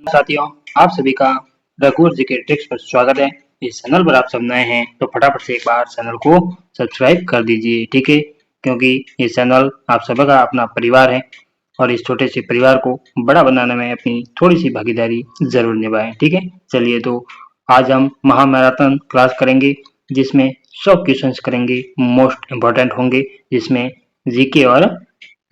साथियों, आप सभी का रघुवर जी के ट्रिक्स पर स्वागत है। इस चैनल पर आप सब नए हैं तो फटाफट से एक बार चैनल को सब्सक्राइब कर दीजिए, ठीक है? क्योंकि ये चैनल आप सभी का अपना परिवार है और इस छोटे से परिवार को बड़ा बनाने में अपनी थोड़ी सी भागीदारी जरूर निभाएं, ठीक है? चलिए तो आज हम महामैराथन क्लास करेंगे जिसमें 100 क्वेश्चंस करेंगे, मोस्ट इम्पोर्टेंट होंगे, जिसमें जीके और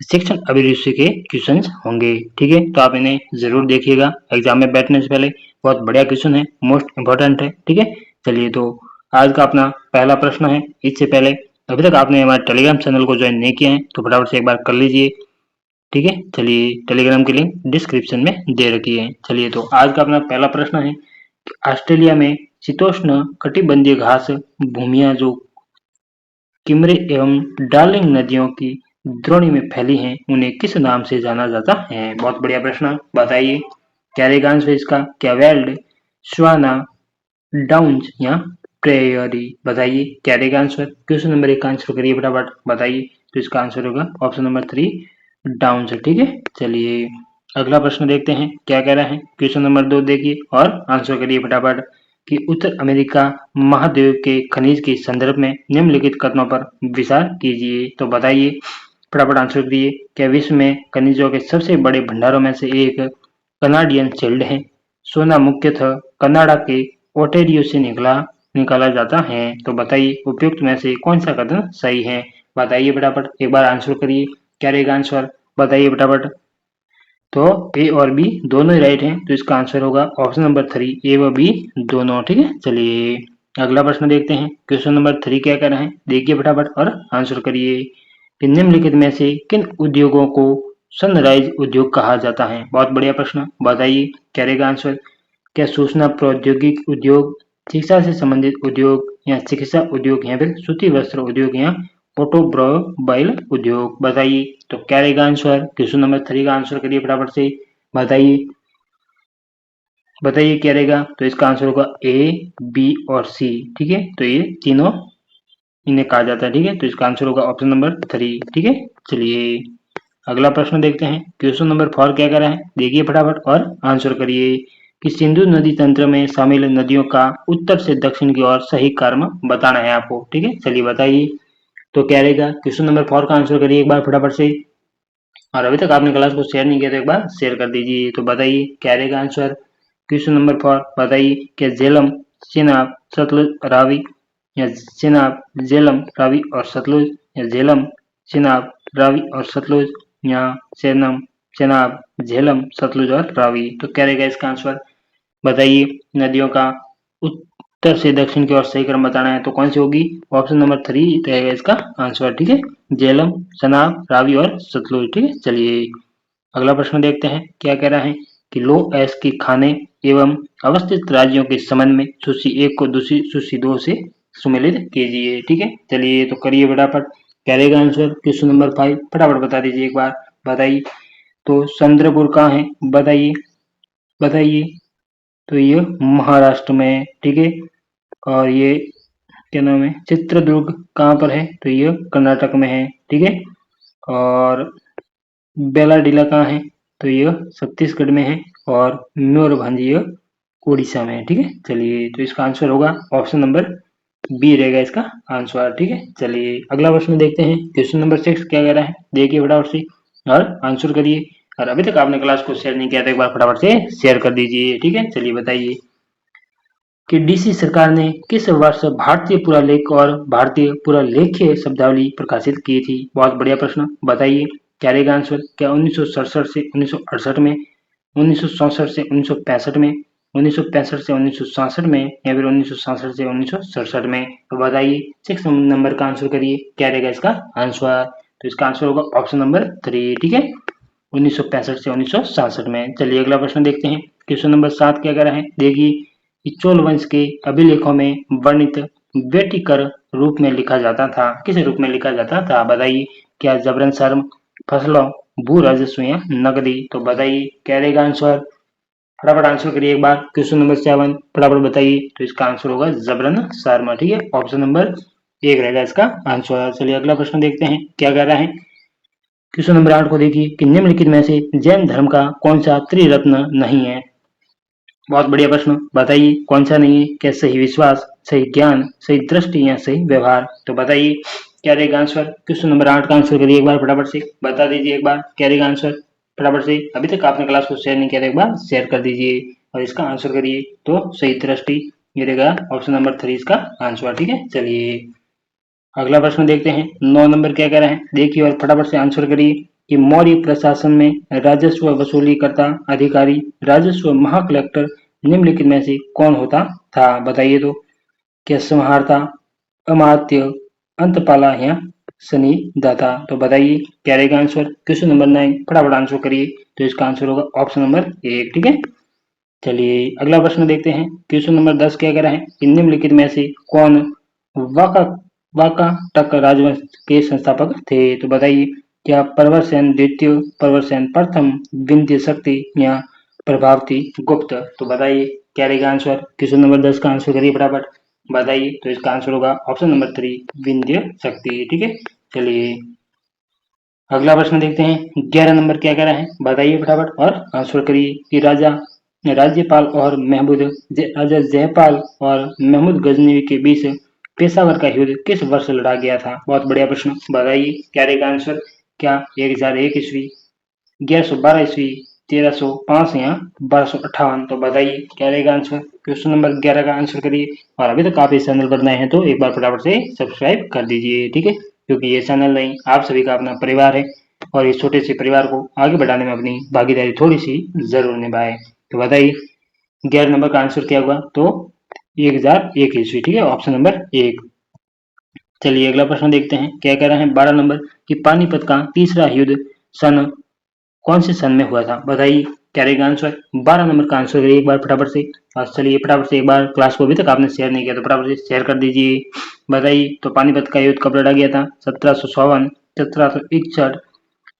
शिक्षण अभिरुचि के क्वेश्चंस होंगे, ठीक है? तो आप इन्हें जरूर देखिएगा एग्जाम में बैठने से पहले। बहुत बढ़िया क्वेश्चन है, मोस्ट इम्पोर्टेंट है, ठीक है? चलिए तो आज का अपना पहला प्रश्न है। इससे पहले अभी तक आपने हमारे टेलीग्राम चैनल को ज्वाइन नहीं किया है तो फटाफट से एक बार कर लीजिए, ठीक है? चलिए टेलीग्राम की लिंक डिस्क्रिप्शन में दे रखी है। चलिए तो आज का अपना पहला प्रश्न है कि ऑस्ट्रेलिया में शीतोष्ण कटिबंधीय घास भूमियां जो किमरे एवं डार्लिंग नदियों की द्रोणी में फैली हैं, उन्हें किस नाम से जाना जाता है? बहुत बढ़िया प्रश्न, बताइए क्या रहेगा आंसर इसका? क्या वेल्ड, स्वाना, डाउन्स या प्रेयरी? बताइए क्या रहेगा आंसर? क्वेश्चन नंबर 1 का आंसर करिए फटाफट, बताइए। तो इसका आंसर होगा ऑप्शन नंबर 3 डाउन्स, ठीक है? चलिए अगला प्रश्न देखते हैं क्या कह रहा है। क्वेश्चन नंबर 2 देखिए और आंसर करिए फटाफट कि उत्तर अमेरिका महाद्वीप के खनिज के संदर्भ में निम्नलिखित कथनों पर विचार कीजिए। तो बताइए फटाफट आंसर करिए। क्या विश्व में खनिजों के सबसे बड़े भंडारों में से एक कनाडियन शील्ड है? सोना मुख्यतः कनाडा के ओटेरियो से निकाला जाता है। तो बताइए उपयुक्त में से कौन सा कथन सही है? बताइए फटाफट, एक बार आंसर करिए। क्या रहेगा आंसर? बताइए फटाफट। तो ए और बी दोनों ही राइट हैं, तो इसका आंसर होगा ऑप्शन नंबर 3 ए व बी दोनों, ठीक है? चलिए अगला प्रश्न देखते हैं। क्वेश्चन नंबर 3 क्या कह रहा है, देखिए फटाफट और आंसर करिए कि निम्नलिखित में से किन उद्योगों को सनराइज उद्योग कहा जाता है? बहुत बढ़िया प्रश्न, बताइए क्या रहेगा आंसर? क्या सूचना प्रौद्योगिकी उद्योग, शिक्षा से संबंधित उद्योग या चिकित्सा उद्योग या फिर सूती वस्त्र उद्योग या ऑटोमोबाइल उद्योग? बताइए तो क्या रहेगा आंसर? क्वेश्चन नंबर 3 का आंसर करिए फटाफट से, बताइए बताइए क्या रहेगा? तो इसका आंसर होगा ए, बी और सी, ठीक है? तो ये तीनों इन्हें कहा जाता है, ठीक है? तो इसका आंसर होगा ऑप्शन नंबर 3, ठीक है? चलिए अगला प्रश्न देखते हैं। क्वेश्चन नंबर 4 क्या कह रहा है, देखिए फटाफट और आंसर करिए कि सिंधु नदी तंत्र में शामिल नदियों का उत्तर से दक्षिण की ओर सही क्रम बताना है आपको, ठीक है? चलिए बताइए तो क्या रहेगा? क्वेश्चन नंबर 4 का आंसर करिए एक बार फटाफट से, और अभी तक आपने क्लास को शेयर नहीं किया तो एक बार शेयर कर दीजिए। तो बताइए क्या रहेगा आंसर? क्वेश्चन नंबर 4 बताइए क्या झेलम, चेनाब, सतलुज, रावी या चेनाब, झेलम, रावी और सतलुज या झेलम, चेनाब, रावी और सतलुज या चेनम, चेनाब, झेलम, सतलुज और रावी? तो क्या रहेगा इसका आंसर? बताइए नदियों का उत्तर से दक्षिण की ओर सही क्रम बताना है तो कौन सी होगी? ऑप्शन नंबर 3 रहेगा इसका आंसर, ठीक है? झेलम, चनाब, रावी और सतलुज, ठीक है? चलिए अगला प्रश्न देखते हैं क्या कह रहा है कि लो एस के खाने एवं अवस्थित राज्यों के संबंध में सूची 1 को दूसरी सूची 2 से सुमेलित कीजिए, ठीक है? चलिए तो करिए फटाफट, क्या रहेगा आंसर? क्वेश्चन नंबर 5 फटाफट बता दीजिए एक बार, बताइए तो चंद्रपुर कहाँ है? बताइए बताइए। तो ये महाराष्ट्र में है, ठीक है? और ये क्या नाम है, चित्रदुर्ग कहाँ पर है? तो ये कर्नाटक में है, ठीक है? और बेलाडीला कहाँ है? तो ये छत्तीसगढ़ में है। और मयूरभंज ये उड़ीसा में है, ठीक है? चलिए तो इसका आंसर होगा ऑप्शन नंबर बी रहेगा इसका आंसर, ठीक है? चलिए अगला प्रश्न देखते हैं। क्वेश्चन नंबर 6 क्या कह रहा है, देखिए फटाफट से और आंसर करिए। और अभी तक आपने क्लास को शेयर नहीं किया तो एक बार फटाफट से शेयर कर दीजिए, ठीक है? चलिए बताइए कि डीसी सरकार ने किस वर्ष भारतीय पुरालेख और भारतीय पुरालेख्य शब्दावली प्रकाशित की थी? बहुत बढ़िया प्रश्न, बताइए क्या रहेगा आंसर? क्या 1967 से 1968 में, 1964 से 1965 में, 1965 से 1966 में या फिर 1967 से 1967 में? तो बताइए 6 नंबर का आंसर करिए, क्या रहेगा इसका आंसर? तो इसका आंसर होगा ऑप्शन नंबर 3, ठीक है? 1965 से 1967 में। चलिए अगला प्रश्न देखते हैं। क्वेश्चन नंबर 7 क्या कह रहा है, देखिए कि चोल वंश के अभिलेखों में वर्णित वेटिकर रूप में लिखा जाता था, किस रूप में लिखा जाता था? बताइए क्या जबरन शर्म, फसलों, भू राजस्व या नकदी? तो बताइए क्या रहेगा आंसर? फटाफट आंसर करिए एक बार। क्वेश्चन नंबर 7 फटाफट बताइए। तो इसका आंसर होगा जबरन शर्मा, ठीक है? ऑप्शन नंबर 1 रहेगा इसका आंसर। चलिए अगला प्रश्न देखते हैं क्या कह रहा है। क्वेश्चन नंबर 8 को देखिए कि निम्नलिखित में से जैन धर्म का कौन सा त्रिरत्न नहीं है? बहुत बढ़िया प्रश्न। बताइए कौन सा नहीं है? क्या सही विश्वास, सही ज्ञान, सही दृष्टि या सही व्यवहार? तो बताइए क्या रहेगा आंसर। क्वेश्चन नंबर 8 का आंसर करिए एक बार फटाफट से, बता दीजिए एक बार क्या रहेगा आंसर फटाफट से। अभी तक आपने क्लास को शेयर नहीं किया तो एक बार शेयर कर दीजिए और इसका आंसर करिए। तो सही दृष्टि, ये रहेगा ऑप्शन नंबर 3 इसका आंसर। ठीक है, चलिए अगला प्रश्न देखते हैं। 9 नंबर क्या कह रहे हैं, देखिए और फटाफट से आंसर करिए कि मौर्य प्रशासन में राजस्व वसूली करता अधिकारी, राजस्व महाकलेक्टर निम्नलिखित में से कौन होता था? बताइए तो क्या संहारता, अमात्य, अंतपाला या सन्निदाता? तो बताइए क्या रहेगा आंसर। क्वेश्चन नंबर 9 फटाफट आंसर करिए। तो इसका आंसर होगा ऑप्शन नंबर 1। ठीक है, चलिए अगला प्रश्न देखते हैं। क्वेश्चन नंबर 10 क्या कह रहा है कि निम्नलिखित में से कौन वाका वाकाटक राजवंश के संस्थापक थे? तो बताइए क्या प्रवरसेन द्वितीय, प्रवरसेन प्रथम, विंध्य शक्ति या प्रभावती गुप्त? तो बताइए क्या रहेगा आंसर। क्वेश्चन नंबर 10 का आंसर करिए फटाफट, बताइए। तो इसका आंसर होगा ऑप्शन नंबर 3 विंध्य शक्ति। ठीक है, चलिए अगला प्रश्न देखते हैं। 11 नंबर क्या कह रहा है, बताइए फटाफट और आंसर करिए कि राज्यपाल और राजा जयपाल और महमूद गजनवी के बीच पेशावर का युद्ध किस वर्ष लड़ा गया था? बहुत बढ़िया प्रश्न, बताइए क्या रहेगा आंसर। क्या 1001 ईस्वी, 1112 ईस्वी, 1305 या 1258? तो बताइए क्या रहेगा आंसर। क्वेश्चन नंबर 11 का आंसर करिए और अभी तक आप इस चैनल पर नए हैं तो एक बार फटाफट से सब्सक्राइब कर दीजिए। ठीक है, क्योंकि ये चैनल नहीं आप सभी का अपना परिवार है और इस छोटे से परिवार को आगे बढ़ाने में अपनी भागीदारी थोड़ी सी जरूर निभाए। तो बताइए 11 नंबर का आंसर क्या होगा। तो 1001 ईस्वी। ठीक है, ऑप्शन नंबर 1। चलिए अगला प्रश्न देखते हैं क्या कह रहे हैं। 12 नंबर कि पानीपत का तीसरा युद्ध सन कौन से सन में हुआ था? बताइए क्या रहेगा आंसर। 12 नंबर का आंसर करिए एक बार फटाफट से। और चलिए फटाफट से एक बार क्लास को अभी तक आपने शेयर नहीं किया तो फटाफट से शेयर कर दीजिए। बताइए तो पानीपत का युद्ध कब लड़ा गया था? 1754, 1761,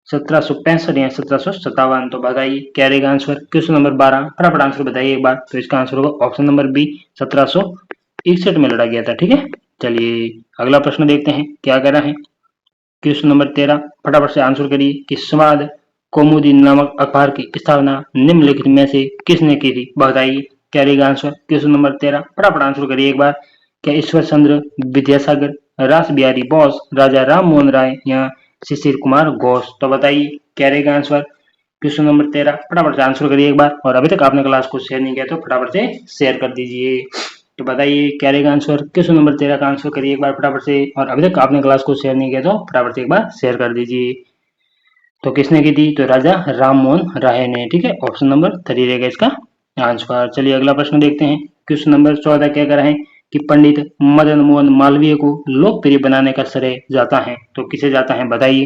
1765 या 1757? तो बताइए क्या रहेगा आंसर। क्वेश्चन नंबर 12 फटाफट आंसर बताइए एक बार। तो इसका आंसर होगा ऑप्शन नंबर बी 1761 में लड़ा गया था। ठीक है, चलिए अगला प्रश्न देखते हैं क्या कह रहा है। क्वेश्चन नंबर 13 फटाफट से आंसर करिए कि संवाद कौमुदी नामक अखबार की स्थापना निम्नलिखित में से किसने की थी? बताइए क्या रहेगा आंसर। क्वेश्चन नंबर 13 फटाफट आंसर करिए एक बार। क्या ईश्वर चंद्र विद्यासागर, रास बिहारी बोस, राजा राम मोहन राय या शिशिर कुमार घोष? तो बताइए क्या रहेगा आंसर। क्वेश्चन नंबर 13 फटाफट से आंसर करिए एक बार और अभी तक आपने क्लास को शेयर नहीं किया तो फटाफट से शेयर कर दीजिए। तो बताइए क्या रहेगा आंसर। क्वेश्चन नंबर 13 का आंसर करिए एक बार फटाफट से और अभी तक आपने क्लास को शेयर नहीं किया तो फटाफट से एक बार शेयर कर दीजिए। तो किसने की थी? तो राजा राम मोहन राय ने। ठीक है, ऑप्शन नंबर 3 रहेगा इसका आंसर। चलिए अगला प्रश्न देखते हैं। क्वेश्चन नंबर 14 क्या कह रहा है कि पंडित मदन मोहन मालवीय को लोकप्रिय बनाने का श्रेय जाता है? तो किसे जाता है बताइए।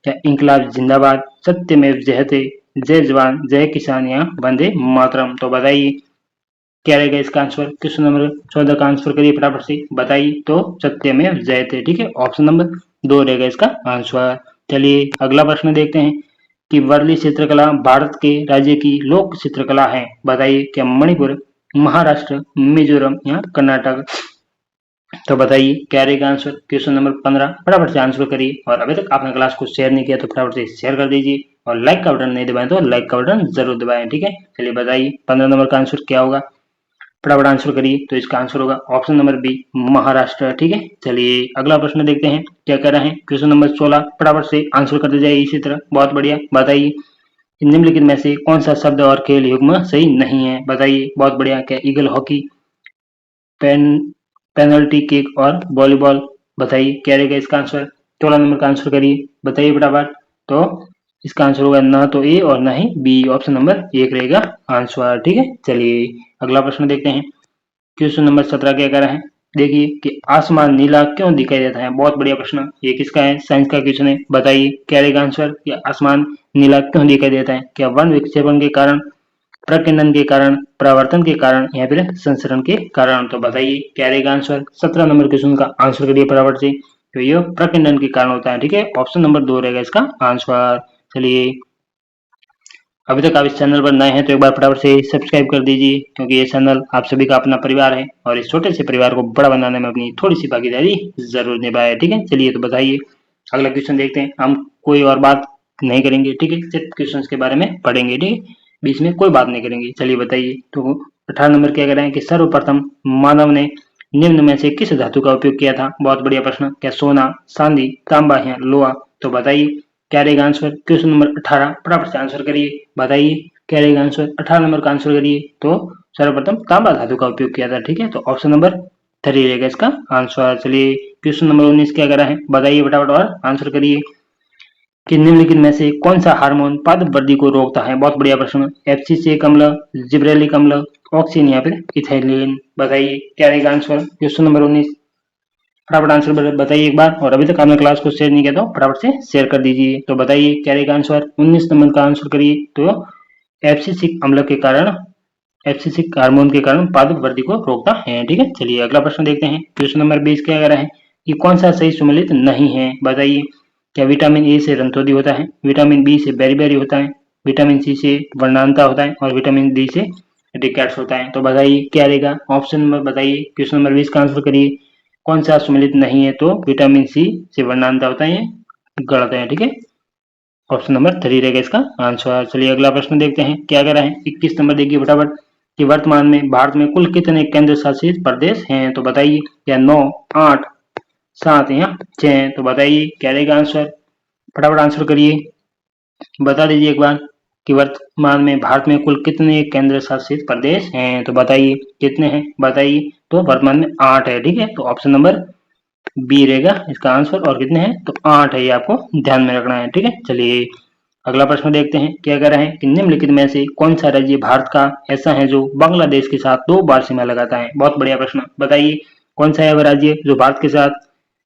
क्या इंकलाब जिंदाबाद, सत्यमेव जयते, जय जवान जय किसान या वंदे मातरम? तो बताइए क्या रहेगा इसका आंसर। क्वेश्चन नंबर 14 का आंसर करिए फटाफट से, बताइए। तो सत्यमेव जयते। ठीक है, ऑप्शन नंबर 2 रहेगा इसका आंसर। चलिए अगला प्रश्न देखते हैं कि वर्ली चित्रकला भारत के राज्य की लोक चित्रकला है? बताइए क्या मणिपुर, महाराष्ट्र, मिजोरम या कर्नाटक? तो बताइए क्या रहेगा आंसर। क्वेश्चन नंबर 15 फटाफट से आंसर करिए और अभी तक आपने क्लास को शेयर नहीं किया तो फटाफट से शेयर कर दीजिए और लाइक का बटन नहीं दबाएं तो लाइक का बटन जरूर दबाएं। ठीक है, चलिए बताइए 15 नंबर का आंसर क्या होगा। फटाफट आंसर करिए। तो इसका आंसर होगा ऑप्शन नंबर बी महाराष्ट्र। ठीक है, चलिए अगला प्रश्न देखते हैं क्या कर रहे हैं। क्वेश्चन नंबर 16 फटाफट से आंसर करते जाइए इसी तरह। बहुत बढ़िया, बताइए निम्नलिखित में से कौन सा शब्द और खेल युग्म सही नहीं है? बताइए। बहुत बढ़िया, क्या eagle hockey, pen penalty kick और वॉलीबॉल? बताइए क्या रहेगा इसका आंसर। 16 नंबर का आंसर करिए, बताइए फटाफट। तो इसका आंसर होगा ना तो ए और ना ही बी, ऑप्शन नंबर 1 रहेगा आंसर। ठीक है, चलिए अगला प्रश्न देखते हैं। क्वेश्चन नंबर 17 क्या कह रहा है, देखिए कि आसमान नीला क्यों दिखाई देता है? बहुत बढ़िया प्रश्न, ये किसका है? साइंस का क्वेश्चन है। बताइए क्या रहेगा आंसर कि आसमान नीला क्यों दिखाई देता है? क्या वन विक्षेपण के कारण, प्रकीर्णन के कारण, परावर्तन के कारण या फिर संसरण के कारण? तो बताइए क्या रहेगा आंसर। 17 नंबर क्वेश्चन का आंसर करिए फटाफट से। तो ये प्रकीर्णन के कारण होता है। ठीक है, ऑप्शन नंबर 2 रहेगा इसका आंसर। चलिए अभी तक आप इस चैनल पर नए हैं तो एक बार फटाफट से सब्सक्राइब कर दीजिए, क्योंकि ये चैनल आप सभी का अपना परिवार है और इस छोटे से परिवार को बड़ा बनाने में अपनी थोड़ी सी भागीदारी जरूर निभाए। ठीक है, चलिए तो बताइए अगला क्वेश्चन देखते हैं। हम कोई और बात नहीं करेंगे, ठीक है, सिर्फ क्वेश्चन के बारे में पढ़ेंगे। ठीक है, बीच में कोई बात नहीं करेंगे। चलिए बताइए तो 18 नंबर क्या कह रहे हैं कि सर्वप्रथम मानव ने निम्न में से किस धातु का उपयोग किया था? बहुत बढ़िया प्रश्न। क्या सोना, चांदी, तांबा या लोहा? तो बताइए क्या रहेगा आंसर। क्वेश्चन नंबर 18 फटाफट से आंसर करिए। बताइए क्या रहेगा आंसर। 18 नंबर का आंसर करिए। तो सर्वप्रथम तांबा धातु का उपयोग किया था। ठीक है, तो ऑप्शन नंबर 3 रहेगा इसका आंसर। चलिए क्वेश्चन नंबर 19 क्या कह रहा है, बताइए फटाफट और आंसर करिए कि निम्नलिखित में से कौन सा हार्मोन पाद वृद्धि को रोकता है? बहुत बढ़िया प्रश्न। एफसीसी अम्ल, जिब्रेलिक अम्ल, ऑक्सिन या फिर इथाइलिन? बताइए क्या रहेगा आंसर। क्वेश्चन नंबर 19 फटाफट आंसर बताइए एक बार, और अभी तक आपने क्लास को शेयर नहीं किया तो फटाफट से शेयर कर दीजिए। तो बताइए क्या रहेगा आंसर। 19 नंबर का आंसर करिए। तो एफसीसिक अम्ल के कारण, एफसीसिक हार्मोन के कारण पाद वृद्धि को रोकता है। ठीक है, चलिए अगला प्रश्न देखते हैं। क्वेश्चन नंबर 20 क्या कह रहा है कि कौन सा सही सुमेलित नहीं है? बताइए क्या विटामिन ए से रंतोदी होता है, विटामिन बी से बेरी होता है, विटामिन सी से वर्णांता होता है और विटामिन डी से रिकेट्स होता है? तो बताइए क्या रहेगा ऑप्शन नंबर। बताइए क्वेश्चन नंबर 20 का आंसर करिए। कौन सा सुमेलित नहीं है? तो विटामिन सी से वर्णांता होता है, गलत है। ठीक है, ऑप्शन नंबर 3 रहेगा इसका आंसर। चलिए अगला प्रश्न देखते हैं क्या कह रहा है। 21 नंबर देखिए फटाफट कि वर्तमान में भारत में कुल कितने केंद्र शासित प्रदेश हैं? तो बताइए क्या 9, 8, 7 या 6? तो बताइए क्या रहेगा आंसर। फटाफट आंसर करिए। बता दीजिए एक बार कि वर्तमान में भारत में कुल कितने केंद्र शासित प्रदेश हैं? तो बताइए कितने हैं, बताइए। तो वर्तमान में 8 है। ठीक है, तो ऑप्शन नंबर बी रहेगा इसका आंसर। और कितने हैं? तो 8 है, ये आपको ध्यान में रखना है। ठीक है, चलिए अगला प्रश्न देखते हैं क्या कह रहा है कि निम्नलिखित में से कौन सा राज्य भारत का ऐसा है जो बांग्लादेश के साथ 2 बार सीमा लगाता है? बहुत बढ़िया प्रश्न। बताइए कौन सा है वह राज्य जो भारत के साथ,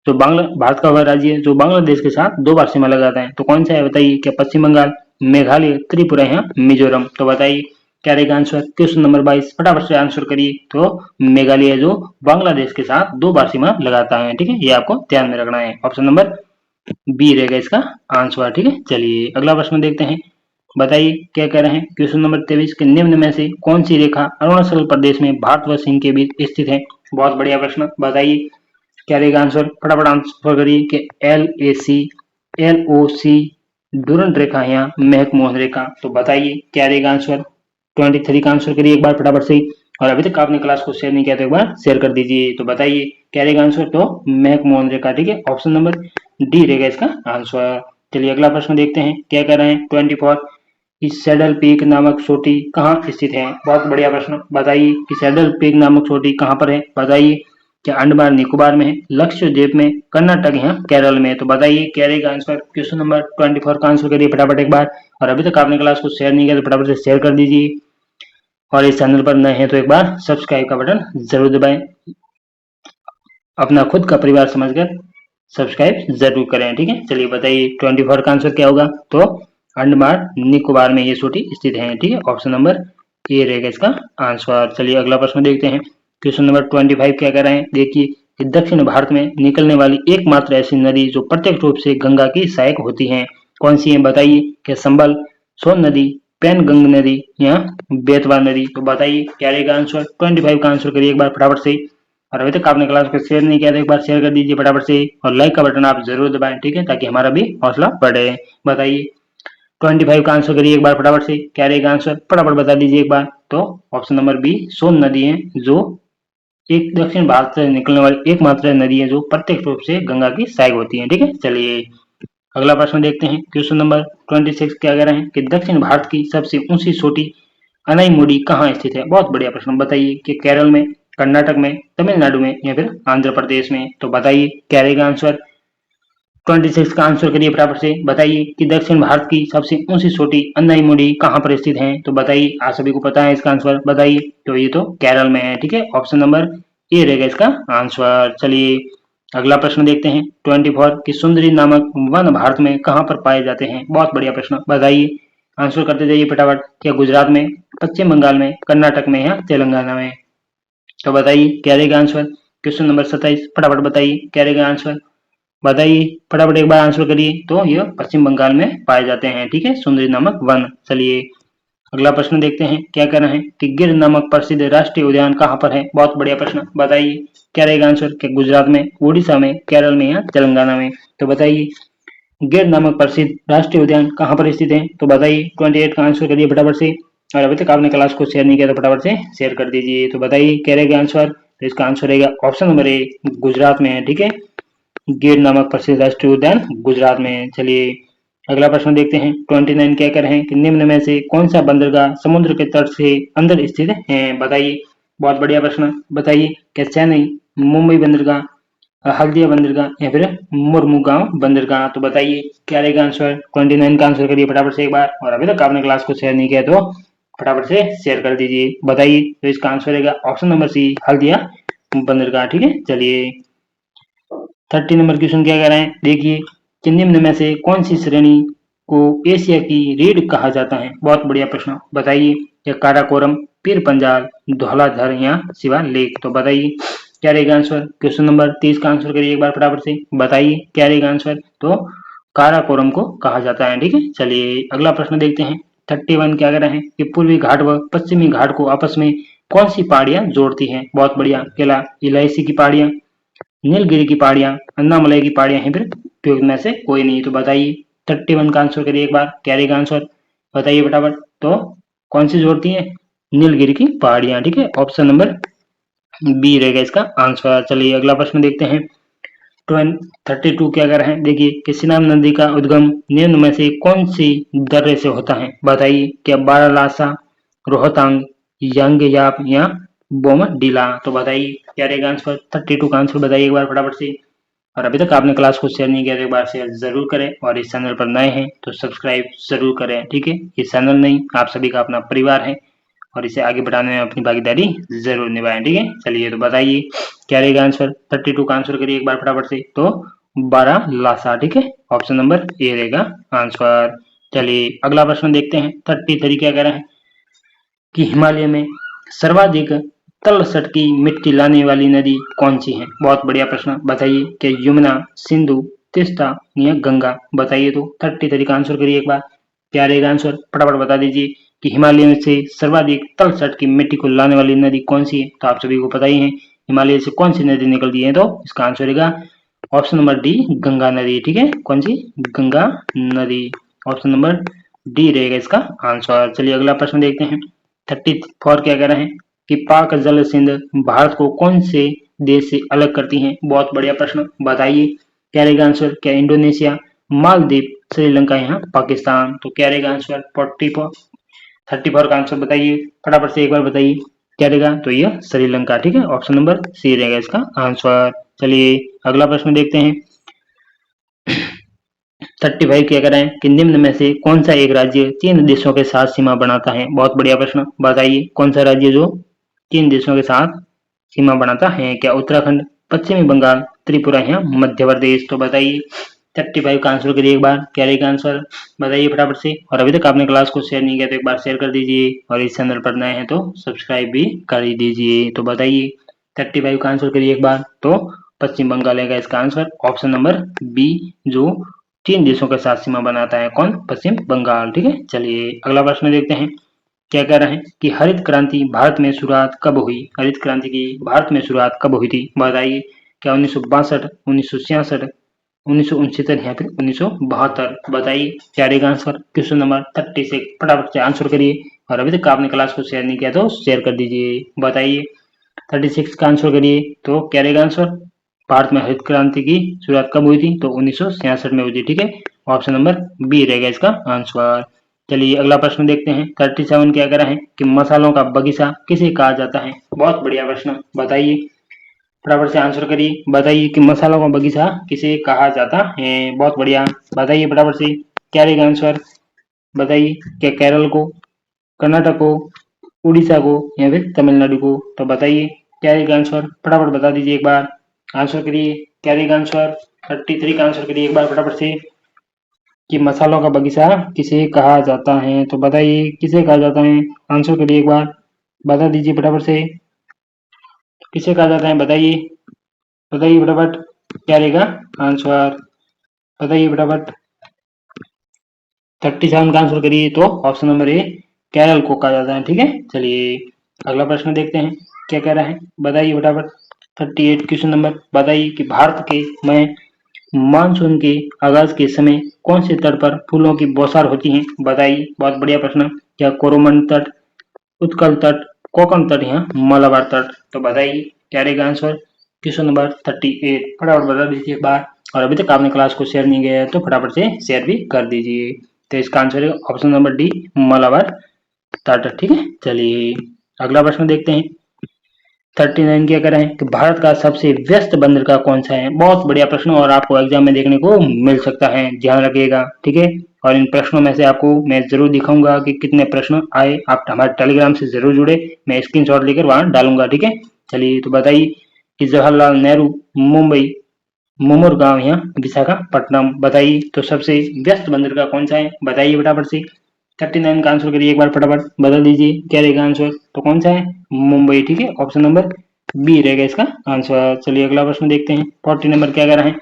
जो भारत का वह राज्य जो बांग्लादेश के साथ 2 बार सीमा लगाता है? तो कौन सा है बताइए। क्या पश्चिम बंगाल, मेघालय, त्रिपुरा या मिजोरम? तो बताइए क्या रहेगा आंसर। क्वेश्चन नंबर 22 फटाफट से आंसर करिए। तो मेघालय जो बांग्लादेश के साथ 2 बार सीमा लगाता है। ठीक है, ये आपको ध्यान में रखना है। ऑप्शन नंबर बी रहेगा इसका आंसर। ठीक है, चलिए अगला प्रश्न देखते हैं। बताइए क्या कह रहे हैं। क्वेश्चन नंबर 23 के निम्न में से कौन सी रेखा अरुणाचल प्रदेश में भारत व चीन के बीच स्थित है? बहुत बढ़िया प्रश्न। बताइए क्या रहेगा आंसर। फटाफट आंसर करिए कि LAC, LOC, डुरंट रेखा या मैकमोहन रेखा? तो बताइए क्या रहेगा आंसर। 23 का आंसर करिए एक बार फटाफट से, और अभी तक आपने क्लास को शेयर नहीं किया तो एक बार शेयर कर दीजिए। तो बताइए क्या रहेगा आंसर। तो मैकमोहन रेखा। ठीक है, ऑप्शन नंबर डी रहेगा इसका आंसर। चलिए अगला प्रश्न देखते हैं क्या कह रहे हैं। 24 कि सैडल पीक नामक चोटी कहाँ स्थित है? बहुत बढ़िया प्रश्न। बताइए कि सैडल पीक नामक चोटी कहाँ पर है? बताइए क्या अंडमान निकोबार में है, लक्षद्वीप में, कर्नाटक या केरल में? तो बताइए क्या रहेगा आंसर। क्वेश्चन नंबर 24 का आंसर करिए फटाफट एक बार, और अभी तक आपने क्लास को शेयर नहीं किया तो फटाफट से शेयर कर दीजिए, और इस चैनल पर नए हैं तो एक बार सब्सक्राइब का बटन जरूर दबाएं। अपना खुद का परिवार समझकर सब्सक्राइब जरूर करें। ठीक है, चलिए बताइए 24 का आंसर क्या होगा। तो अंडमान निकोबार में ये चोटी स्थित है। ठीक है, ऑप्शन नंबर ए रहेगा इसका आंसर। चलिए अगला प्रश्न देखते हैं। क्वेश्चन नंबर 25 क्या कह रहे हैं। देखिए कि दक्षिण भारत में निकलने वाली एकमात्र ऐसी नदी जो प्रत्यक्ष रूप से गंगा की सहायक होती है, कौन सी है? बताइए क्या संबल, सोन नदी, पैनगंग नदी या बेतवा नदी? तो बताइए क्या रहेगा आंसर। 25 का आंसर करिए एक बार फटाफट से, और अभी तक आपने क्लास को शेयर नहीं किया तो एक बार शेयर कर दीजिए फटाफट से, और लाइक का बटन आप जरूर दबाएं। ठीक है, ताकि हमारा भी हौसला बढ़े। बताइए 25 का आंसर करिए एक बार फटाफट से, क्या रहेगा आंसर। फटाफट बता दीजिए एक बार। तो ऑप्शन नंबर बी सोन नदी है, जो एक दक्षिण भारत से निकलने वाली एकमात्र नदी है जो प्रत्यक्ष रूप से गंगा की सहायक होती है। ठीक है, चलिए अगला प्रश्न देखते हैं। क्वेश्चन नंबर 26 क्या कह रहे हैं कि दक्षिण भारत की सबसे ऊंची चोटी अनाईमुड़ी कहाँ स्थित है? बहुत बढ़िया प्रश्न। बताइए कि केरल में, कर्नाटक में, तमिलनाडु में या फिर आंध्र प्रदेश में? तो बताइए क्या रहेगा आंसर। 26 का आंसर करिए फटाफट से। बताइए कि दक्षिण भारत की सबसे ऊंची चोटी अनाईमुड़ी कहाँ पर स्थित है? तो बताइए, आप सभी को पता है इसका आंसर। बताइए तो ये तो केरल में है। ठीक है, ऑप्शन नंबर ए रहेगा इसका आंसर। चलिए अगला प्रश्न देखते हैं। 24 कि सुंदरी नामक वन भारत में कहाँ पर पाए जाते हैं? बहुत बढ़िया प्रश्न। बताइए आंसर करते जाइए फटाफट। क्या गुजरात में, पश्चिम बंगाल में, कर्नाटक में या तेलंगाना में? तो बताइए क्या रहेगा आंसर। क्वेश्चन नंबर 27 फटाफट बताइए क्या रहेगा आंसर। बताइए फटाफट एक बार आंसर करिए। तो ये पश्चिम बंगाल में पाए जाते हैं। ठीक है, सुंदरी नामक वन। चलिए अगला प्रश्न देखते हैं क्या कहना है कि गिर नामक प्रसिद्ध राष्ट्रीय उद्यान कहाँ पर है? बहुत बढ़िया प्रश्न। बताइए क्या रहेगा आंसर। क्या गुजरात में, उड़ीसा में, केरल में या तेलंगाना में? तो बताइए गिर नामक प्रसिद्ध राष्ट्रीय उद्यान कहाँ पर स्थित है? तो बताइए 28 का आंसर करिए फटाफट से। और अभी तक आपने क्लास को शेयर नहीं किया तो फटाफट से शेयर कर दीजिए। तो बताइए क्या रहेगा आंसर। तो इसका आंसर रहेगा ऑप्शन नंबर ए, गुजरात में है। ठीक है, गिर नामक प्रसिद्ध राष्ट्रीय उद्यान गुजरात में है। चलिए अगला प्रश्न देखते हैं। 29 क्या कर रहे हैं कि निम्न में से कौन सा बंदरगाह समुद्र के तट से अंदर स्थित है। बताइए, बहुत बढ़िया प्रश्न। बताइए क्या चेन्नई, मुंबई बंदरगाह, हल्दिया बंदरगाह या फिर मुर्मुगांव बंदरगाह। तो बताइए क्या रहेगा आंसर। 29 का आंसर करिए फटाफट से एक बार। और अभी तक आपने क्लास को शेयर नहीं किया तो फटाफट से शेयर कर दीजिए। बताइए, तो इसका आंसर रहेगा ऑप्शन नंबर सी, हल्दिया बंदरगाह। ठीक है, चलिए 30 नंबर क्वेश्चन क्या कह रहे हैं। देखिए कि निम्न में से कौन सी श्रेणी को एशिया की रीढ़ कहा जाता है। बहुत बढ़िया प्रश्न। बताइए क्या काराकोरम, पीर पंजाल, धौलाधर या शिवालिक। तो बताइए क्या रहेगा आंसर। क्वेश्चन नंबर 30 का आंसर करिए एक बार फटाफट से। बताइए क्या रहेगा आंसर। तो काराकोरम को कहा जाता है। ठीक है, चलिए अगला प्रश्न देखते हैं। 31 क्या कह रहे हैं कि पूर्वी घाट व पश्चिमी घाट को आपस में कौन सी पहाड़ियां जोड़ती हैं। बहुत बढ़िया। केला इलायची की पहाड़ियां, नीलगिरी की पहाड़ियां, अन्नामलई की पहाड़ियां हैं, फिर उपयुक्त में से कोई नहीं। तो बताइए 31 का आंसर करिए एक बार। क्या रहेगा आंसर, बताइए फटाफट। तो कौन सी जोड़ती है, नीलगिरी की पहाड़ियां। ठीक है, ऑप्शन नंबर बी रहेगा इसका आंसर। चलिए अगला प्रश्न देखते हैं। 32 क्या कर रहे हैं। देखिए कि सिनाब नदी का उद्गम निम्न में से कौन सी दर्रे से होता है। बताइए क्या बारालासा, रोहतांग, यंगयाप या बोमडीला। तो बताइए क्या रहेगा आंसर। 32 का आंसर बताइए एक बार फटाफट से। और अभी तक आपने क्लास को शेयर नहीं किया तो एक बार शेयर जरूर करें। और इस चैनल पर नए हैं तो सब्सक्राइब जरूर करें। ठीक है, ये चैनल नहीं, आप सभी का अपना परिवार है और इसे आगे बढ़ाने में अपनी भागीदारी जरूर निभाएं। ठीक है, चलिए तो बताइए क्या रहेगा आंसर। 32 का आंसर करिए एक बार फटाफट से। तो बारालासा। ठीक है, ऑप्शन नंबर ए रहेगा आंसर। चलिए अगला प्रश्न देखते हैं। 33 क्या कह रहे हैं कि हिमालय में सर्वाधिक तलछट की मिट्टी लाने वाली नदी कौन सी है। बहुत बढ़िया प्रश्न। बताइए कि यमुना, सिंधु, तीस्ता या गंगा। बताइए तो 33 का आंसर करिए एक बार। क्या रहेगा आंसर, फटाफट बता दीजिए कि हिमालय में से सर्वाधिक तलछट की मिट्टी को लाने वाली नदी कौन सी है। तो आप सभी को पता ही है हिमालय से कौन सी नदी निकलती है। तो इसका आंसर रहेगा ऑप्शन नंबर डी, गंगा नदी। ठीक है, कौन सी, गंगा नदी। ऑप्शन नंबर डी रहेगा इसका आंसर। चलिए अगला प्रश्न देखते हैं। 34 क्या कह रहे हैं कि पाक जल सिंध भारत को कौन से देश से अलग करती हैं। बहुत बढ़िया प्रश्न। बताइए क्या रहेगा आंसर। क्या इंडोनेशिया, मालदीव, श्रीलंका या पाकिस्तान। तो क्या रहेगा आंसर। 34 का आंसर बताइए फटाफट से एक बार बताइए क्या रहेगा। तो ये श्रीलंका। ठीक है, ऑप्शन नंबर सी रहेगा इसका आंसर। चलिए अगला प्रश्न देखते हैं। 35 क्या कह रहे हैं कि निम्न में से कौन सा एक राज्य 3 देशों के साथ सीमा बनाता है। बहुत बढ़िया प्रश्न। बताइए कौन सा राज्य जो 3 देशों के साथ सीमा बनाता है। क्या उत्तराखंड, पश्चिमी बंगाल, त्रिपुरा या मध्य प्रदेश। तो बताइए 35 का आंसर करिए एक बार। क्या रहेगा आंसर, बताइए फटाफट से। और अभी तक आपने क्लास को शेयर नहीं किया तो एक बार शेयर कर दीजिए। और इस चैनल पर नए हैं तो सब्सक्राइब भी कर ही दीजिए। तो बताइए 35 का आंसर करिए एक बार। तो पश्चिम बंगाल है इसका आंसर। ऑप्शन नंबर बी, जो 3 देशों के साथ सीमा बनाता है। कौन, पश्चिम बंगाल। ठीक है, चलिए अगला प्रश्न देखते हैं। क्या कह रहे हैं कि हरित क्रांति भारत में शुरुआत कब हुई। हरित क्रांति की भारत में शुरुआत कब हुई थी। बताइए क्या 1962, 1966, 1969 या फिर 1972। बताइए क्या रहेगा आंसर। क्वेश्चन नंबर 36 फटाफट से आंसर करिए। और अभी तक आपने क्लास को शेयर नहीं किया तो शेयर कर दीजिए। बताइए 36 का आंसर करिए। तो क्या रहेगा आंसर। भारत में हरित क्रांति की शुरुआत कब हुई थी। तो 1966 में हुई थी। ठीक है, ऑप्शन नंबर बी रहेगा इसका आंसर। चलिए अगला प्रश्न देखते हैं। 37 क्या कह रहा है कि मसालों का बगीचा किसे कहा जाता है। बहुत बढ़िया प्रश्न। बताइए फटाफट से आंसर करिए। बताइए कि मसालों का बगीचा किसे कहा जाता है। बहुत बढ़िया। बताइए फटाफट से क्या रहेगा आंसर। बताइए क्या केरल को, कर्नाटक को, उड़ीसा को या फिर तमिलनाडु को। तो बताइए क्या रहेगा आंसर, फटाफट बता दीजिए एक बार। आंसर करिए क्या रहेगा आंसर। 33 का आंसर करिए एक बार फटाफट से कि मसालों का बगीचा किसे कहा जाता है। तो बताइए किसे कहा जाता है। आंसर करिए एक बार, बता दीजिए फटाफट से किसे कहा जाता है। बताइए, बताइए फटाफट क्या रहेगा आंसर। बताइए फटाफट। 37 का आंसर करिए। तो ऑप्शन नंबर ए, केरल को कहा जाता है। ठीक है, चलिए अगला प्रश्न देखते हैं क्या कह रहा है। बताइए फटाफट। 38 क्वेश्चन नंबर। बताइए कि भारत के में मानसून के आगाज के समय कौन से तट पर फूलों की बौछार होती है। बताइए, बहुत बढ़िया प्रश्न। क्या कोरोमंडल तट, उत्कल तट, कोकण तट या मलाबार तट। तो बताइए क्या रहेगा आंसर। क्वेश्चन नंबर 38 फटाफट बता दीजिए एक बार। और अभी तक आपने क्लास को शेयर नहीं किया है तो फटाफट से शेयर भी कर दीजिए। तो इसका आंसर है ऑप्शन नंबर डी, मलाबार तट। ठीक है, चलिए अगला प्रश्न देखते हैं। 39 क्या करें कि भारत का सबसे व्यस्त बंदरगाह कौन सा है। बहुत बढ़िया प्रश्न और आपको एग्जाम में देखने को मिल सकता है, ध्यान रखिएगा। ठीक है, और इन प्रश्नों में से आपको मैं जरूर दिखाऊंगा कि कितने प्रश्न आए। आप हमारे टेलीग्राम से जरूर जुड़े, मैं स्क्रीनशॉट लेकर वहां डालूंगा। ठीक है, चलिए तो बताइए कि जवाहरलाल नेहरू मुंबई मुमुर गांव या विशाखापट्टनम। बताइए तो सबसे व्यस्त बंदरगाह कौन सा है, बताइए फटाफट से। 39 का आंसर करिए एक बार फटाफट, बदल दीजिए क्या रहेगा आंसर। तो कौन सा है, मुंबई। ठीक है, ऑप्शन नंबर बी रहेगा इसका आंसर। चलिए अगला प्रश्न देखते हैं। 40 नंबर क्या कह रहा है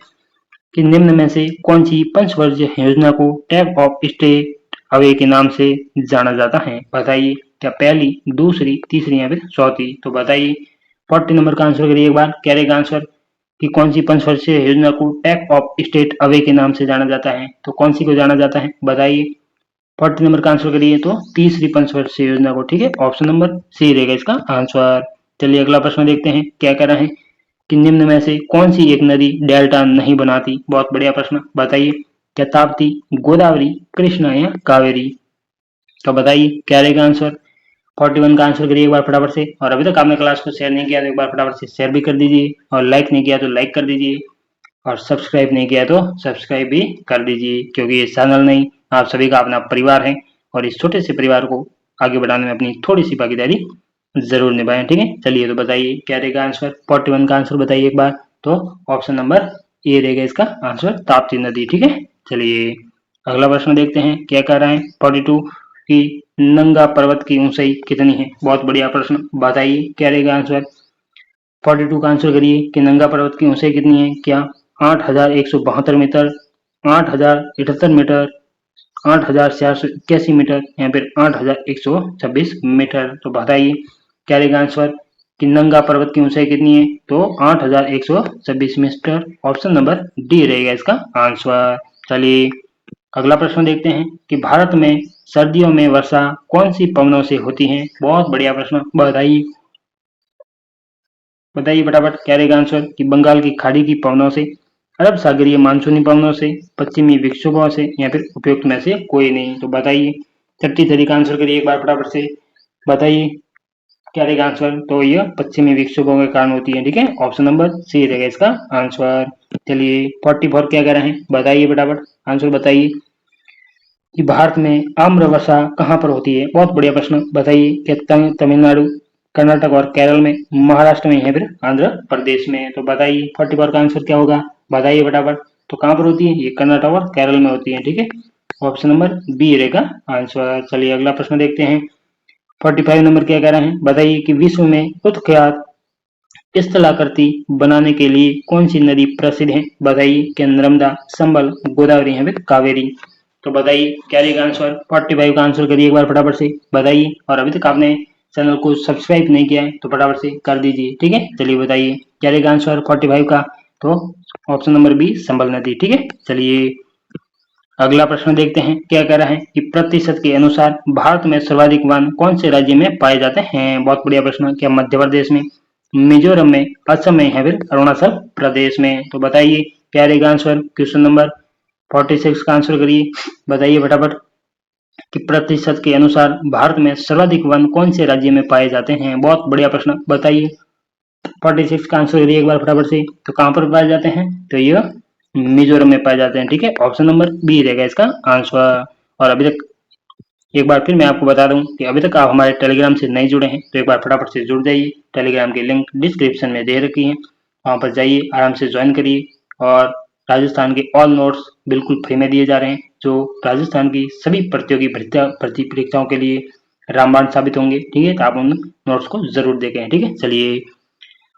कि निम्न में से कौन सी पंचवर्षीय योजना को टैग ऑफ स्टेट अवे के नाम से जाना जाता है। बताइए क्या पहली, दूसरी, तीसरी या फिर चौथी। तो बताइए 40 नंबर का आंसर करिए एक बार, क्या रहेगा आंसर कि कौन सी पंचवर्षीय योजना को टैग ऑफ स्टेट अवे के नाम से जाना जाता है। तो कौन सी को जाना जाता है बताइए। 40 नंबर का आंसर करिए तो तीसरी पंचवर्षीय योजना को। ठीक है, ऑप्शन नंबर सी रहेगा इसका आंसर। चलिए अगला प्रश्न देखते हैं क्या कह रहा है कि निम्न में से कौन सी एक नदी डेल्टा नहीं बनाती। बहुत बढ़िया प्रश्न, बताइए क्या ताप्ती, गोदावरी, कृष्णा या कावेरी। तो बताइए क्या रहेगा आंसर। 41 का आंसर करिए एक बार फटाफट से। और अभी तक आपने क्लास को शेयर नहीं किया तो एक बार फटाफट से शेयर भी कर दीजिए, और लाइक नहीं किया तो लाइक कर दीजिए, और सब्सक्राइब नहीं किया तो सब्सक्राइब भी कर दीजिए, क्योंकि ये चैनल नहीं, आप सभी का अपना परिवार है। और इस छोटे से परिवार को आगे बढ़ाने में अपनी थोड़ी सी भागीदारी जरूर निभाएं। ठीक है, चलिए तो बताइए क्या रहेगा आंसर। 41 का आंसर बताइए एक बार। तो ऑप्शन नंबर ए रहेगा इसका आंसर, ताप्ती नदी। ठीक है, चलिए अगला प्रश्न देखते हैं क्या कह रहा है। 42 की नंगा पर्वत की ऊंचाई कितनी है। बहुत बढ़िया प्रश्न, बताइए क्या रहेगा आंसर। 42 का आंसर करिए कि नंगा पर्वत की ऊंचाई कितनी है। क्या 8,172 मीटर, 8,078 मीटर, 8,481 मीटर या फिर 8,126 मीटर। तो बताइए क्या रहेगा आंसर कि नंगा पर्वत की ऊंचाई कितनी है। तो 8,126 मीटर, ऑप्शन नंबर डी रहेगा इसका आंसर। चलिए अगला प्रश्न देखते हैं कि भारत में सर्दियों में वर्षा कौन सी पवनों से होती है। बहुत बढ़िया प्रश्न, बताइए बताइए फटाफट क्या रहेगा आंसर कि बंगाल की खाड़ी की पवनों से, अरब सागरीय मानसूनी पवनों से, पश्चिमी विक्षोभों से या फिर उपयुक्त में से कोई नहीं। तो बताइए 33 का आंसर करिए एक बार फटाफट से, बताइए क्या रहेगा आंसर। तो यह पश्चिमी विक्षोभों के कारण होती है। ठीक है, ऑप्शन नंबर सी रहेगा इसका आंसर। चलिए 44 क्या कह रहे हैं, बताइए फटाफट आंसर बताइए कि भारत में आम्र वर्षा कहाँ पर होती है। बहुत बढ़िया प्रश्न, बताइए क्या तमिलनाडु, कर्नाटक और केरल में, महाराष्ट्र में या फिर आंध्र प्रदेश में। तो बताइए 44 का आंसर क्या होगा, बताइए फटाफट। तो कहाँ पर होती है, ये कर्नाटक और केरल में होती है। ठीक है, ऑप्शन नंबर बी रहेगा आंसर। चलिए अगला प्रश्न देखते हैं। 45 नंबर क्या कह रहे हैं, बताइए कि विश्व में उत्ख्यात स्थलाकृति बनाने के लिए कौन सी नदी प्रसिद्ध है। बताइए क्या नर्मदा, संबल, गोदावरी या फिर कावेरी। तो बताइए क्या रहेगा आंसर। 45 का आंसर करिए एक बार फटाफट से, बताइए। और अभी तक आपने चैनल को सब्सक्राइब नहीं किया है तो फटाफट से कर दीजिए। ठीक है, चलिए बताइए क्या रहेगा आंसर 45 का। तो ऑप्शन नंबर बी, संबल नदी। ठीक है, चलिए अगला प्रश्न देखते हैं क्या कह रहा है कि प्रतिशत के अनुसार भारत में सर्वाधिक वन कौन से राज्य में पाए जाते हैं। बहुत बढ़िया प्रश्न, क्या मध्य प्रदेश में, मिजोरम में, असम में या फिर अरुणाचल प्रदेश में। तो बताइए क्या रहेगा आंसर। क्वेश्चन नंबर 46 का आंसर करिए, बताइए फटाफट कि प्रतिशत के अनुसार भारत में सर्वाधिक वन कौन से राज्य में पाए जाते हैं। बहुत बढ़िया प्रश्न, बताइए 46 का आंसर करिए एक बार फटाफट से। तो कहाँ पर पाए जाते हैं, तो ये मिजोरम में पाए जाते हैं। ठीक है, ऑप्शन नंबर बी रहेगा इसका आंसर। और अभी तक एक बार फिर मैं आपको बता दूं कि अभी तक आप हमारे टेलीग्राम से नहीं जुड़े हैं तो एक बार फटाफट से जुड़ जाइए। टेलीग्राम की लिंक डिस्क्रिप्शन में दे रखी है, वहां पर जाइए, आराम से ज्वाइन करिए। और राजस्थान के ऑल नोट्स बिल्कुल फ्री में दिए जा रहे हैं, जो राजस्थान की सभी प्रतियोगी भर्ती परीक्षाओं के लिए रामबाण साबित होंगे। ठीक है, तो आप उन नोट्स को जरूर देखें। ठीक है, चलिए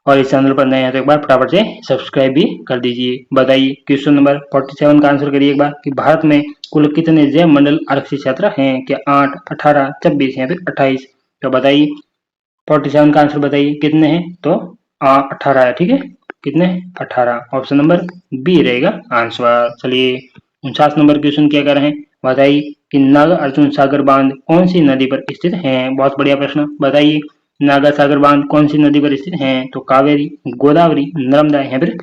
और इस चैनल पर नए हैं तो एक बार फटाफट से सब्सक्राइब भी कर दीजिए। बताइए क्वेश्चन नंबर 47 का आंसर करिए एक बार कि भारत में कुल कितने जैव मंडल आरक्षित क्षेत्र हैं। क्या 8, 18, 26 या फिर 28। तो बताइए 47 का आंसर बताइए कितने हैं। तो 18 है। ठीक है, कितने, 18, ऑप्शन नंबर बी रहेगा आंसर। चलिए 49 नंबर क्वेश्चन क्या कर रहे हैं, बताइए कि नागार्जुन सागर बांध कौन सी नदी पर स्थित है? बहुत बढ़िया प्रश्न, बताइए नागा सागर बांध कौन सी नदी पर स्थित है? तो कावेरी, गोदावरी, नर्मदा या फिर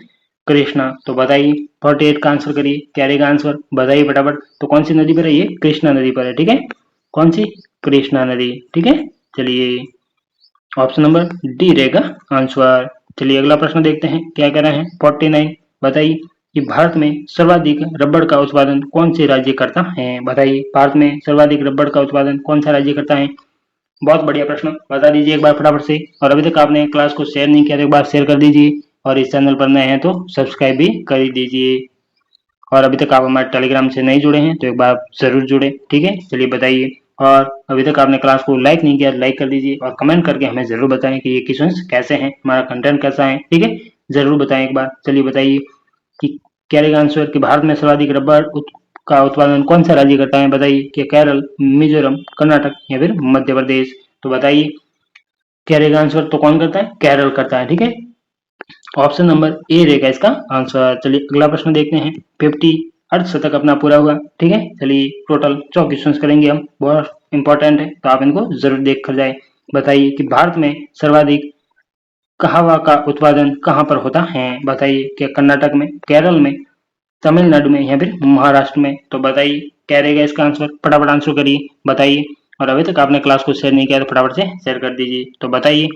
कृष्णा। तो बताइए 48 का आंसर करिए, क्या रहेगा आंसर, बताइए फटाफट। तो कौन सी नदी पर है ये? कृष्णा नदी पर है, ठीक है। कौन सी? कृष्णा नदी, ठीक है। चलिए ऑप्शन नंबर डी रहेगा आंसर। चलिए अगला प्रश्न देखते हैं, क्या कह रहे हैं 49। बताइए कि भारत में सर्वाधिक रबड़ का उत्पादन कौन से राज्य करता है? बताइए भारत में सर्वाधिक रबड़ का उत्पादन कौन सा राज्य करता है? बहुत बढ़िया प्रश्न, बता दीजिए एक बार फटाफट से। और अभी तक आपने क्लास को शेयर नहीं किया तो एक बार शेयर कर दीजिए, और इस चैनल पर नए हैं तो सब्सक्राइब भी कर दीजिए। और अभी तक आप हमारे टेलीग्राम से नहीं जुड़े हैं तो एक बार जरूर जुड़े, ठीक है। चलिए बताइए, और अभी तक आपने क्लास को लाइक नहीं किया लाइक कर दीजिए, और कमेंट करके हमें जरूर बताएं कि ये क्वेश्चंस कैसे हैं, हमारा कंटेंट कैसा है, ठीक है। जरूर बताएं एक बार। चलिए बताइए कि क्या रहेगा आंसर, कि भारत में सर्वाधिक रबड़ का उत्पादन कौन सा राज्य करता है? बताइए कि केरल, मिजोरम, कर्नाटक या फिर मध्य प्रदेश। तो बताइए क्या रहेगा आंसर, तो कौन करता है? केरल करता है, ठीक है। ऑप्शन नंबर ए रहेगा इसका आंसर। चलिए अगला प्रश्न देखते हैं। 50 अर्धशतक अपना पूरा हुआ, ठीक है। चलिए टोटल 100 क्वेश्चन करेंगे हम, बहुत इंपॉर्टेंट है तो आप इनको जरूर देख कर जाए। बताइए कि भारत में सर्वाधिक कहवा का उत्पादन कहाँ पर होता है? बताइए क्या कर्नाटक में, केरल में, तमिलनाडु में या फिर महाराष्ट्र में? तो बताइए क्या रहेगा इसका आंसर, फटाफट आंसर करिए, बताइए। और अभी तक आपने क्लास को शेयर नहीं किया तो फटाफट से शेयर कर दीजिए। तो बताइए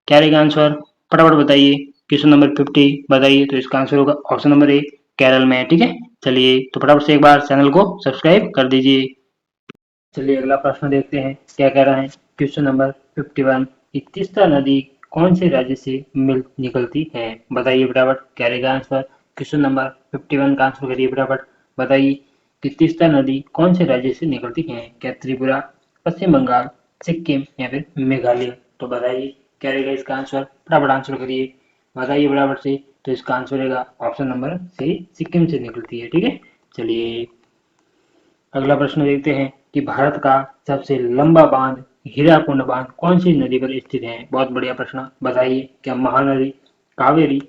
क्या रहेगा आंसर, फटाफट बताइए। क्वेश्चन नंबर 50 बताइए, तो इसका आंसर होगा ऑप्शन नंबर ए, केरल में, ठीक है। चलिए तो फटाफट से एक बार चैनल को सब्सक्राइब कर दीजिए। चलिए अगला प्रश्न देखते हैं, क्या कह रहा है क्वेश्चन नंबर 51। कि तीस्ता नदी कौन से राज्य से मिल निकलती है? बताइए फटाफट क्या रहेगा आंसर। क्वेश्चन नंबर 51 का आंसर करिए फटाफट, बताइए कि तीस्ता नदी कौन से राज्य से निकलती है? क्या त्रिपुरा, पश्चिम बंगाल, सिक्किम या फिर मेघालय? तो बताइए क्या रहेगा इसका आंसर, फटाफट आंसर करिए, बताइए फटाफट से। तो इसका आंसर रहेगा ऑप्शन नंबर सी, सिक्किम से निकलती है, ठीक है। चलिए अगला प्रश्न देखते हैं कि भारत का सबसे लंबा बांध हीराकुंड बांध कौन सी नदी पर स्थित है? बहुत बढ़िया प्रश्न, बताइए क्या महानदी, कावेरी,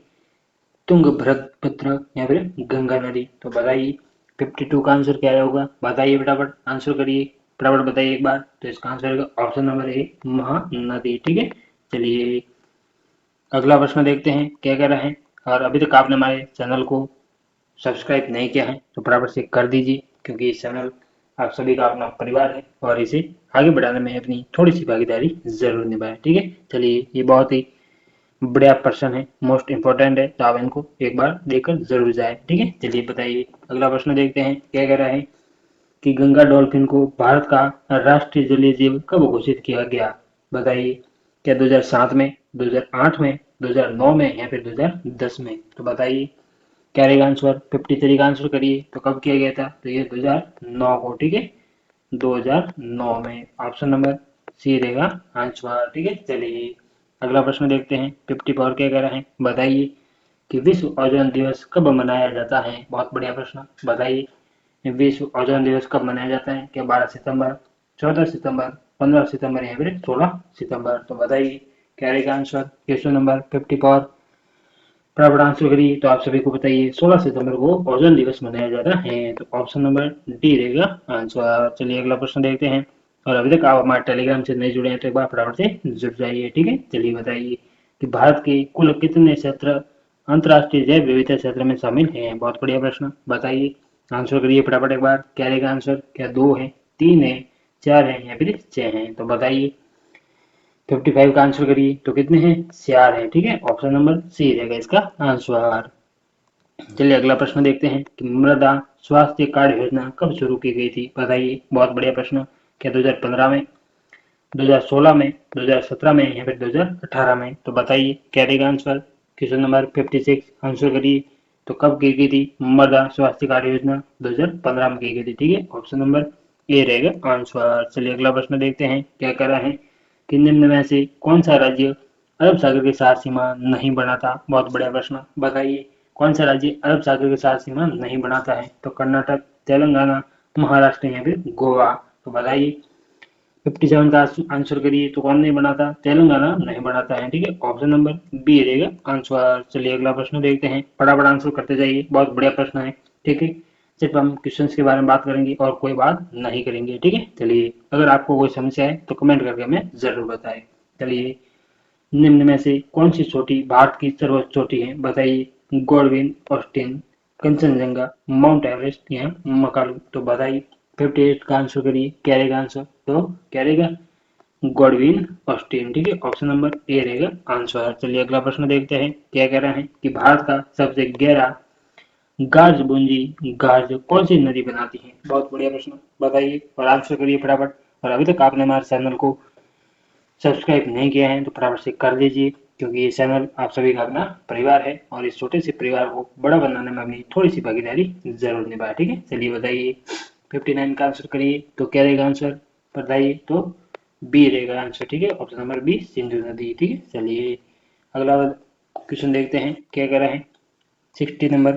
तुंगभद्र या फिर गंगा नदी? तो बताइए 52 का आंसर क्या होगा, बताइए फटाफट आंसर करिए, फटाफट बताइए एक बार। तो इसका आंसर होगा ऑप्शन नंबर ए, महानदी, ठीक है। चलिए अगला प्रश्न देखते हैं, क्या कह रहा है। और अभी तक आपने हमारे चैनल को सब्सक्राइब नहीं किया है तो फटाफट से कर दीजिए, क्योंकि इस चैनल आप सभी का अपना परिवार है और इसे आगे बढ़ाने में अपनी थोड़ी सी भागीदारी जरूर निभाएं, ठीक है। चलिए ये बहुत ही बढ़िया प्रश्न है, मोस्ट इंपॉर्टेंट है, तो आप इनको एक बार देखकर जरूर जाए, ठीक है। चलिए बताइए अगला प्रश्न देखते हैं, क्या कह रहा है कि गंगा डॉल्फिन को भारत का राष्ट्रीय जलीय जीव कब घोषित किया गया? बताइए क्या 2007 में, 2008 में, 2009 में या फिर 2010 में? तो बताइए क्या रहेगा आंसर, 53 का आंसर करिए। तो कब किया गया था? तो ये 2009 को, ठीक है, 2009 में। ऑप्शन नंबर सी रहेगा आंसर, ठीक है। चलिए अगला प्रश्न देखते हैं, 54 क्या कह रहा है, बताइए कि विश्व ओजोन दिवस कब मनाया जाता है? बहुत बढ़िया प्रश्न, बताइए विश्व ओजोन दिवस कब मनाया जाता है? क्या 12 सितंबर, 14 सितंबर, 15 सितंबर या फिर 16 सितंबर? तो बताइए क्या रहेगा आंसर। क्वेश्चन नंबर 54 फटाफट आंसर करिए। तो आप सभी को बताइए 16 सितंबर को ओजोन दिवस मनाया जाता है, तो ऑप्शन नंबर डी रहेगा आंसर। चलिए अगला प्रश्न देखते हैं। और अभी तक आप हमारे टेलीग्राम से नहीं जुड़े हैं तो एक बार फटाफट से जुड़ जाइए, ठीक है। चलिए बताइए कि भारत के कुल कितने क्षेत्र अंतर्राष्ट्रीय जैव विविधता क्षेत्र में शामिल हैं? बहुत बढ़िया प्रश्न, बताइए आंसर करिए फटाफट एक बार। क्या रहेगा आंसर, क्या 2 है, 3 है, 4 है या फिर 6 है? तो बताइए 55 का आंसर करिए, तो कितने हैं? 4 है, ठीक है। ऑप्शन नंबर सी रहेगा इसका आंसर। चलिए अगला प्रश्न देखते हैं कि मृदा स्वास्थ्य कार्ड योजना कब शुरू की गई थी? बताइए बहुत बढ़िया प्रश्न, क्या 2015 में, 2016 में, 2017 में या फिर 2018 में? तो बताइए क्या रहेगा आंसर। क्वेश्चन नंबर 56 आंसर करिए। तो कब की गई थी मृदा स्वास्थ्य कार्ड योजना? 2015 में की गई थी, ठीक है। ऑप्शन नंबर ए रहेगा आंसर। चलिए अगला प्रश्न देखते हैं, क्या कर रहे हैं कि निम्न में से कौन सा राज्य अरब सागर के साथ सीमा नहीं बनाता? बहुत बढ़िया प्रश्न, बताइए कौन सा राज्य अरब सागर के साथ सीमा नहीं बनाता है? तो कर्नाटक, तेलंगाना, महाराष्ट्र या फिर गोवा? तो बताइए 57 का आंसर करिए, तो कौन नहीं बनाता? तेलंगाना नहीं बनाता है, ठीक है। ऑप्शन नंबर बी रहेगा आंसर। चलिए अगला प्रश्न देखते हैं, फटाफट आंसर करते जाइए, बहुत बढ़िया प्रश्न है, ठीक है। सिर्फ हम क्वेश्चंस के बारे में बात करेंगे और कोई बात नहीं करेंगे, ठीक है। चलिए, अगर आपको कोई समस्या है तो कमेंट करके हमें जरूर बताएं। चलिए, निम्न में से कौन सी चोटी भारत की सर्वोच्च चोटी है, बताइए। Godwin, Austin, Kanchenjunga, mount Everest या मकालू, तो बताइए। 58 का आंसर करिए, क्या रहेगा आंसर, तो क्या रहेगा, गॉडविन, ऑस्टिन, ठीक है। ऑप्शन नंबर ए रहेगा आंसर। चलिए अगला प्रश्न देखते हैं, क्या कह रहा है कि भारत का सबसे गहरा गार्ज गार्ज कौन सी नदी बनाती है। बहुत बढ़िया प्रश्न, बताइए और आंसर करिए फटाफट। और अभी तक आपने हमारे चैनल को सब्सक्राइब नहीं किया है तो फटाफट से कर लीजिए, क्योंकि ये चैनल आप सभी का अपना परिवार है और इस छोटे से परिवार को बड़ा बनाने में अपनी थोड़ी सी भागीदारी जरूर निभाए, ठीक है। चलिए बताइए, 59 का आंसर करिए, तो क्या रहेगा आंसर, बताइए। तो बी रहेगा आंसर, ठीक है। ऑप्शन नंबर बी, सिंधु नदी, ठीक है। चलिए अगला क्वेश्चन देखते हैं, क्या कह रहा है 60 नंबर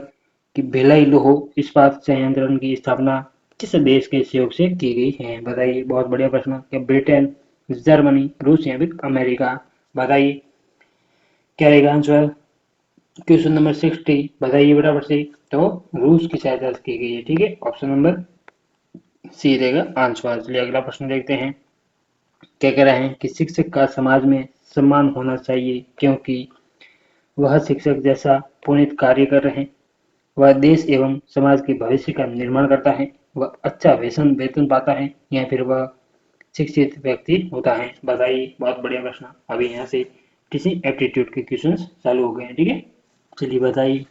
कि भिलाई लोह इस्पात संयंत्र की स्थापना किस देश के सहयोग से की गई है, बताइए। बहुत बढ़िया प्रश्न, क्या ब्रिटेन, जर्मनी, रूस या फिर अमेरिका, बताइए क्या रहेगा आंसर। क्वेश्चन नंबर 60 बताइए बराबर से, तो रूस की सहायता से की गई है, ठीक है। ऑप्शन नंबर सी रहेगा आंसर। चलिए अगला प्रश्न देखते हैं, क्या कह रहे हैं कि शिक्षक का समाज में सम्मान होना चाहिए क्योंकि वह शिक्षक जैसा पुनीत कार्य कर रहे हैं, वह देश एवं समाज के भविष्य का निर्माण करता है, वह अच्छा वेतन वेतन पाता है या फिर वह शिक्षित व्यक्ति होता है, बताइए। बहुत बढ़िया प्रश्न, अभी यहाँ से टीचिंग एप्टीट्यूड के क्वेश्चंस चालू हो गए हैं, ठीक है। चलिए बताइए,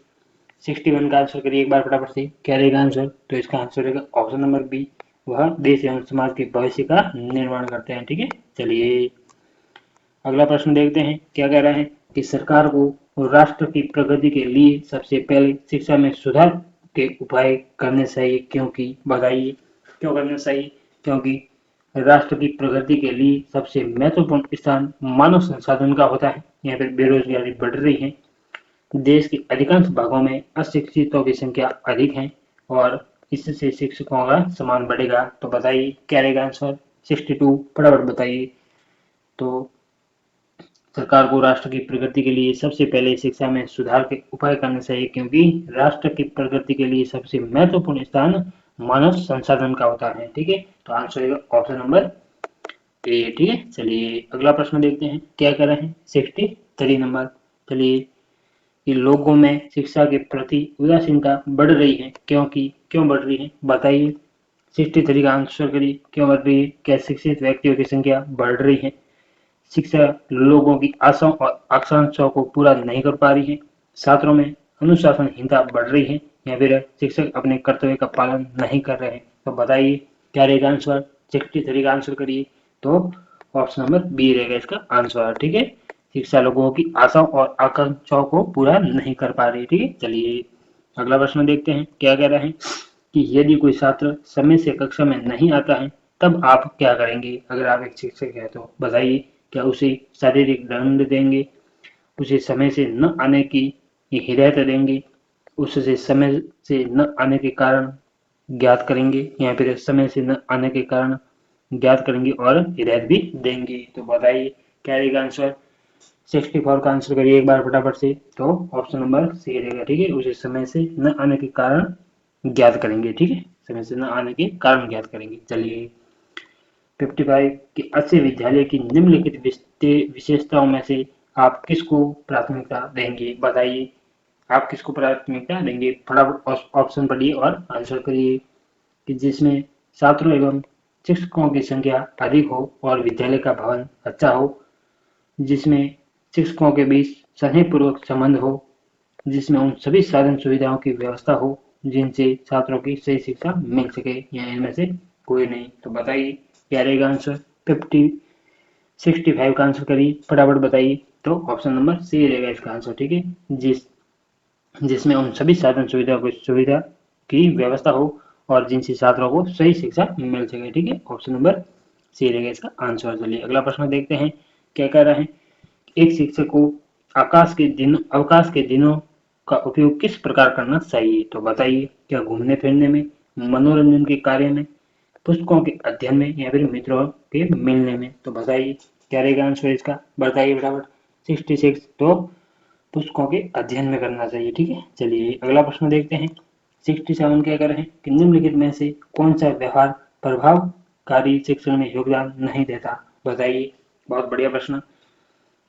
61 का आंसर करिए एक बार फटाफट से, क्या रहेगा आंसर, तो इसका आंसर रहेगा ऑप्शन नंबर बी, वह देश एवं समाज के भविष्य का निर्माण करते हैं, ठीक है। चलिए अगला प्रश्न देखते हैं, क्या कह रहा है कि सरकार को राष्ट्र की प्रगति के लिए सबसे पहले शिक्षा में सुधार के उपाय करने चाहिए क्योंकि, बताइए क्यों करना चाहिए, क्योंकि राष्ट्र की प्रगति के लिए सबसे महत्वपूर्ण स्थान मानव संसाधन का होता है, यहाँ पर बेरोजगारी बढ़ रही है, देश के अधिकांश भागों में अशिक्षितों की संख्या अधिक है और इससे शिक्षकों का सम्मान बढ़ेगा, तो बताइए क्या रहेगा आंसर। 62 फटाफट बताइए। तो सरकार को राष्ट्र की प्रगति के लिए सबसे पहले शिक्षा में सुधार के उपाय करने चाहिए क्योंकि राष्ट्र की प्रगति के लिए सबसे महत्वपूर्ण स्थान मानव संसाधन का होता है, ठीक है। तो आंसर रहेगा ऑप्शन नंबर ए, ठीक है। चलिए अगला प्रश्न देखते हैं, क्या कर रहे हैं 63 नंबर। चलिए कि लोगों में शिक्षा के प्रति उदासीनता बढ़ रही है क्योंकि, क्यों बढ़ रही है, बताइए। 63 का आंसर करिए, क्यों बढ़ रही है, क्या शिक्षित व्यक्तियों की संख्या बढ़ रही है, शिक्षा लोगों की आशाओं और आकांक्षाओं को पूरा नहीं कर पा रही है, छात्रों में अनुशासनहीनता बढ़ रही है या फिर शिक्षक अपने कर्तव्य का पालन नहीं कर रहे हैं, तो बताइए क्या रहेगा आंसर। 63 का आंसर करिए, तो ऑप्शन नंबर बी रहेगा इसका आंसर, ठीक है। शिक्षा लोगों की आशाओं और आकांक्षाओं को पूरा नहीं कर पा रही, ठीक है। चलिए अगला प्रश्न देखते हैं, क्या कह रहे हैं कि यदि कोई छात्र समय से कक्षा में नहीं आता है तब आप क्या करेंगे, अगर आप एक शिक्षक हैं तो बताइए। क्या उसे शारीरिक दंड देंगे, उसे समय से न आने की हिदायत देंगे, उससे समय से न आने के कारण ज्ञात करेंगे या फिर समय से न आने के कारण ज्ञात करेंगे और हिदायत भी देंगे, तो बताइए क्या रहेगा आंसर। 64 का आंसर करिए एक बार फटाफट से, तो ऑप्शन नंबर सी रहेगा, ठीक है। उसे समय से न आने के कारण ज्ञात करेंगे, ठीक है, समय से न आने के कारण ज्ञात करेंगे। चलिए 55 कि अच्छे विद्यालय की निम्नलिखित विशेषताओं में से आप किसको प्राथमिकता देंगे, बताइए। आप किसको प्राथमिकता देंगे, फटाफट ऑप्शन पढ़िए और आंसर करिए। कि जिसमें छात्रों एवं शिक्षकों की संख्या अधिक हो और विद्यालय का भवन अच्छा हो, जिसमें शिक्षकों के बीच स्नेहपूर्वक संबंध हो, जिसमें उन सभी साधन सुविधाओं की व्यवस्था हो जिनसे छात्रों की सही शिक्षा मिल सके, या इनमें से कोई नहीं, तो बताइए क्या रहेगा आंसर। 65 का आंसर करिए फटाफट बताइए, तो ऑप्शन नंबर सी रहेगा इसका आंसर, ठीक है। जिसमें उन सभी साधन सुविधा की व्यवस्था हो और जिनसे छात्रों को सही शिक्षा मिल सके, ठीक है। ऑप्शन नंबर सी रहेगा इसका आंसर। चलिए अगला प्रश्न देखते हैं, क्या कह रहा है। एक शिक्षक को अवकाश के दिनों का उपयोग किस प्रकार करना चाहिए, तो बताइए। क्या घूमने फिरने में, मनोरंजन के कार्य में, पुस्तकों के अध्ययन में या फिर मित्रों के मिलने में, तो बताइए क्या रहेगा आंसर इसका, बताइए फटाफट। 66 तो पुस्तकों के अध्ययन में करना चाहिए, ठीक है। चलिए अगला प्रश्न देखते हैं, 67 क्या कर रहे हैं कि निम्नलिखित में से कौन सा व्यवहार प्रभावकारी शिक्षण में योगदान नहीं देता? बताइए। बहुत बढ़िया प्रश्न।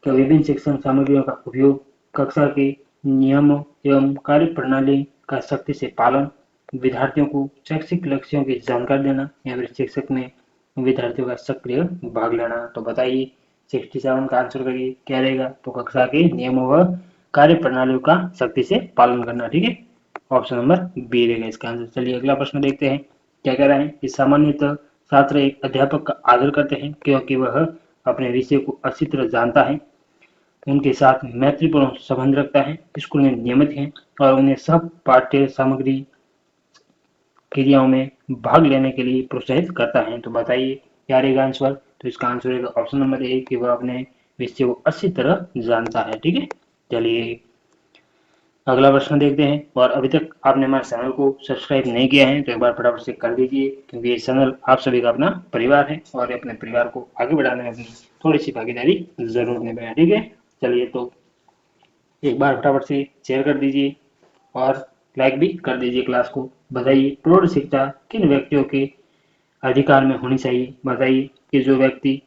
क्या विभिन्न शिक्षण सामग्रियों का उपयोग, कक्षा के नियमों एवं कार्य प्रणाली का सख्ती से पालन, विद्यार्थियों को शैक्षिक लक्ष्यों की जानकारी देना या फिर शिक्षक में विद्यार्थियों का सक्रिय भाग लेना? तो बताइए 67 का आंसर करिए क्या रहेगा? तो कक्षा के नियमों व कार्य प्रणालियों का सख्ती से पालन करना। ठीक है, ऑप्शन नंबर बी रहेगा इसका आंसर। चलिए अगला प्रश्न देखते हैं क्या कह रहा है कि सामान्यतः छात्र एक अध्यापक का आदर करते हैं क्योंकि वह अपने विषय को अच्छी तरह जानता है, उनके साथ मैत्रीपूर्ण संबंध रखता है, स्कूल में नियमित है और उन्हें सब पाठ्य सामग्री क्रियाओं में भाग लेने के लिए प्रोत्साहित करता है। तो बताइए क्या रहेगा आंसर? तो इसका आंसर रहेगा ऑप्शन नंबर ए कि वह अपने विषय को अच्छी तरह जानता है। ठीक है, चलिए अगला प्रश्न देखते हैं। और अभी तक आपने हमारे चैनल को सब्सक्राइब नहीं किया है तो एक बार फटाफट से कर दीजिए, क्योंकि ये चैनल आप सभी का अपना परिवार है और अपने परिवार को आगे बढ़ाने में अपनी थोड़ी सी भागीदारी जरूर निभाएं। ठीक है, चलिए तो एक बार फटाफट से शेयर कर दीजिए और लाइक भी कर दीजिए क्लास को। बताइए प्रौढ़ शिक्षा किन व्यक्तियों के अधिकार में होनी चाहिए? बताइए कि जो व्यक्ति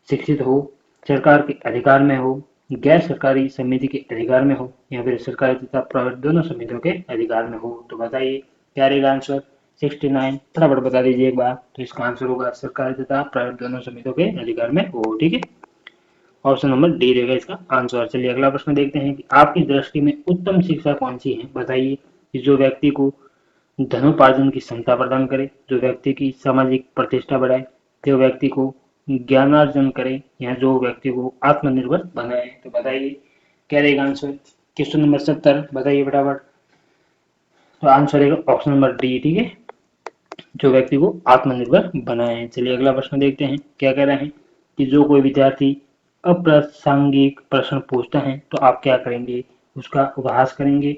शिक्षित हो, सरकार के अधिकार में हो, गैर सरकारी समिति के अधिकार में हो या फिर सरकारी तथा प्राइवेट दोनों समितियों के अधिकार में हो? तो बताइए क्या रहेगा आंसर? 69 फटाफट बता दीजिए एक बार। तो इसका आंसर होगा सरकारी तथा प्राइवेट दोनों समितियों के अधिकार में हो। ठीक है, ऑप्शन नंबर डी रहेगा इसका आंसर। चलिए अगला प्रश्न देखते हैं कि आपकी दृष्टि में उत्तम शिक्षा कौन सी है? बताइए कि जो व्यक्ति को धनोपार्जन की क्षमता प्रदान करे, जो व्यक्ति की सामाजिक प्रतिष्ठा बढ़ाए, जो व्यक्ति को ज्ञानार्जन करे या जो व्यक्ति को आत्मनिर्भर बनाए? तो बताइए क्या रहेगा आंसर? क्वेश्चन नंबर 70 बताइए फटाफट। तो आंसर रहेगा ऑप्शन नंबर डी। ठीक है, जो व्यक्ति को आत्मनिर्भर बनाए। चलिए अगला प्रश्न देखते हैं क्या कह रहे हैं कि जो कोई विद्यार्थी अप्रासंगिक प्रश्न पूछता है तो आप क्या करेंगे? उसका उपहास करेंगे,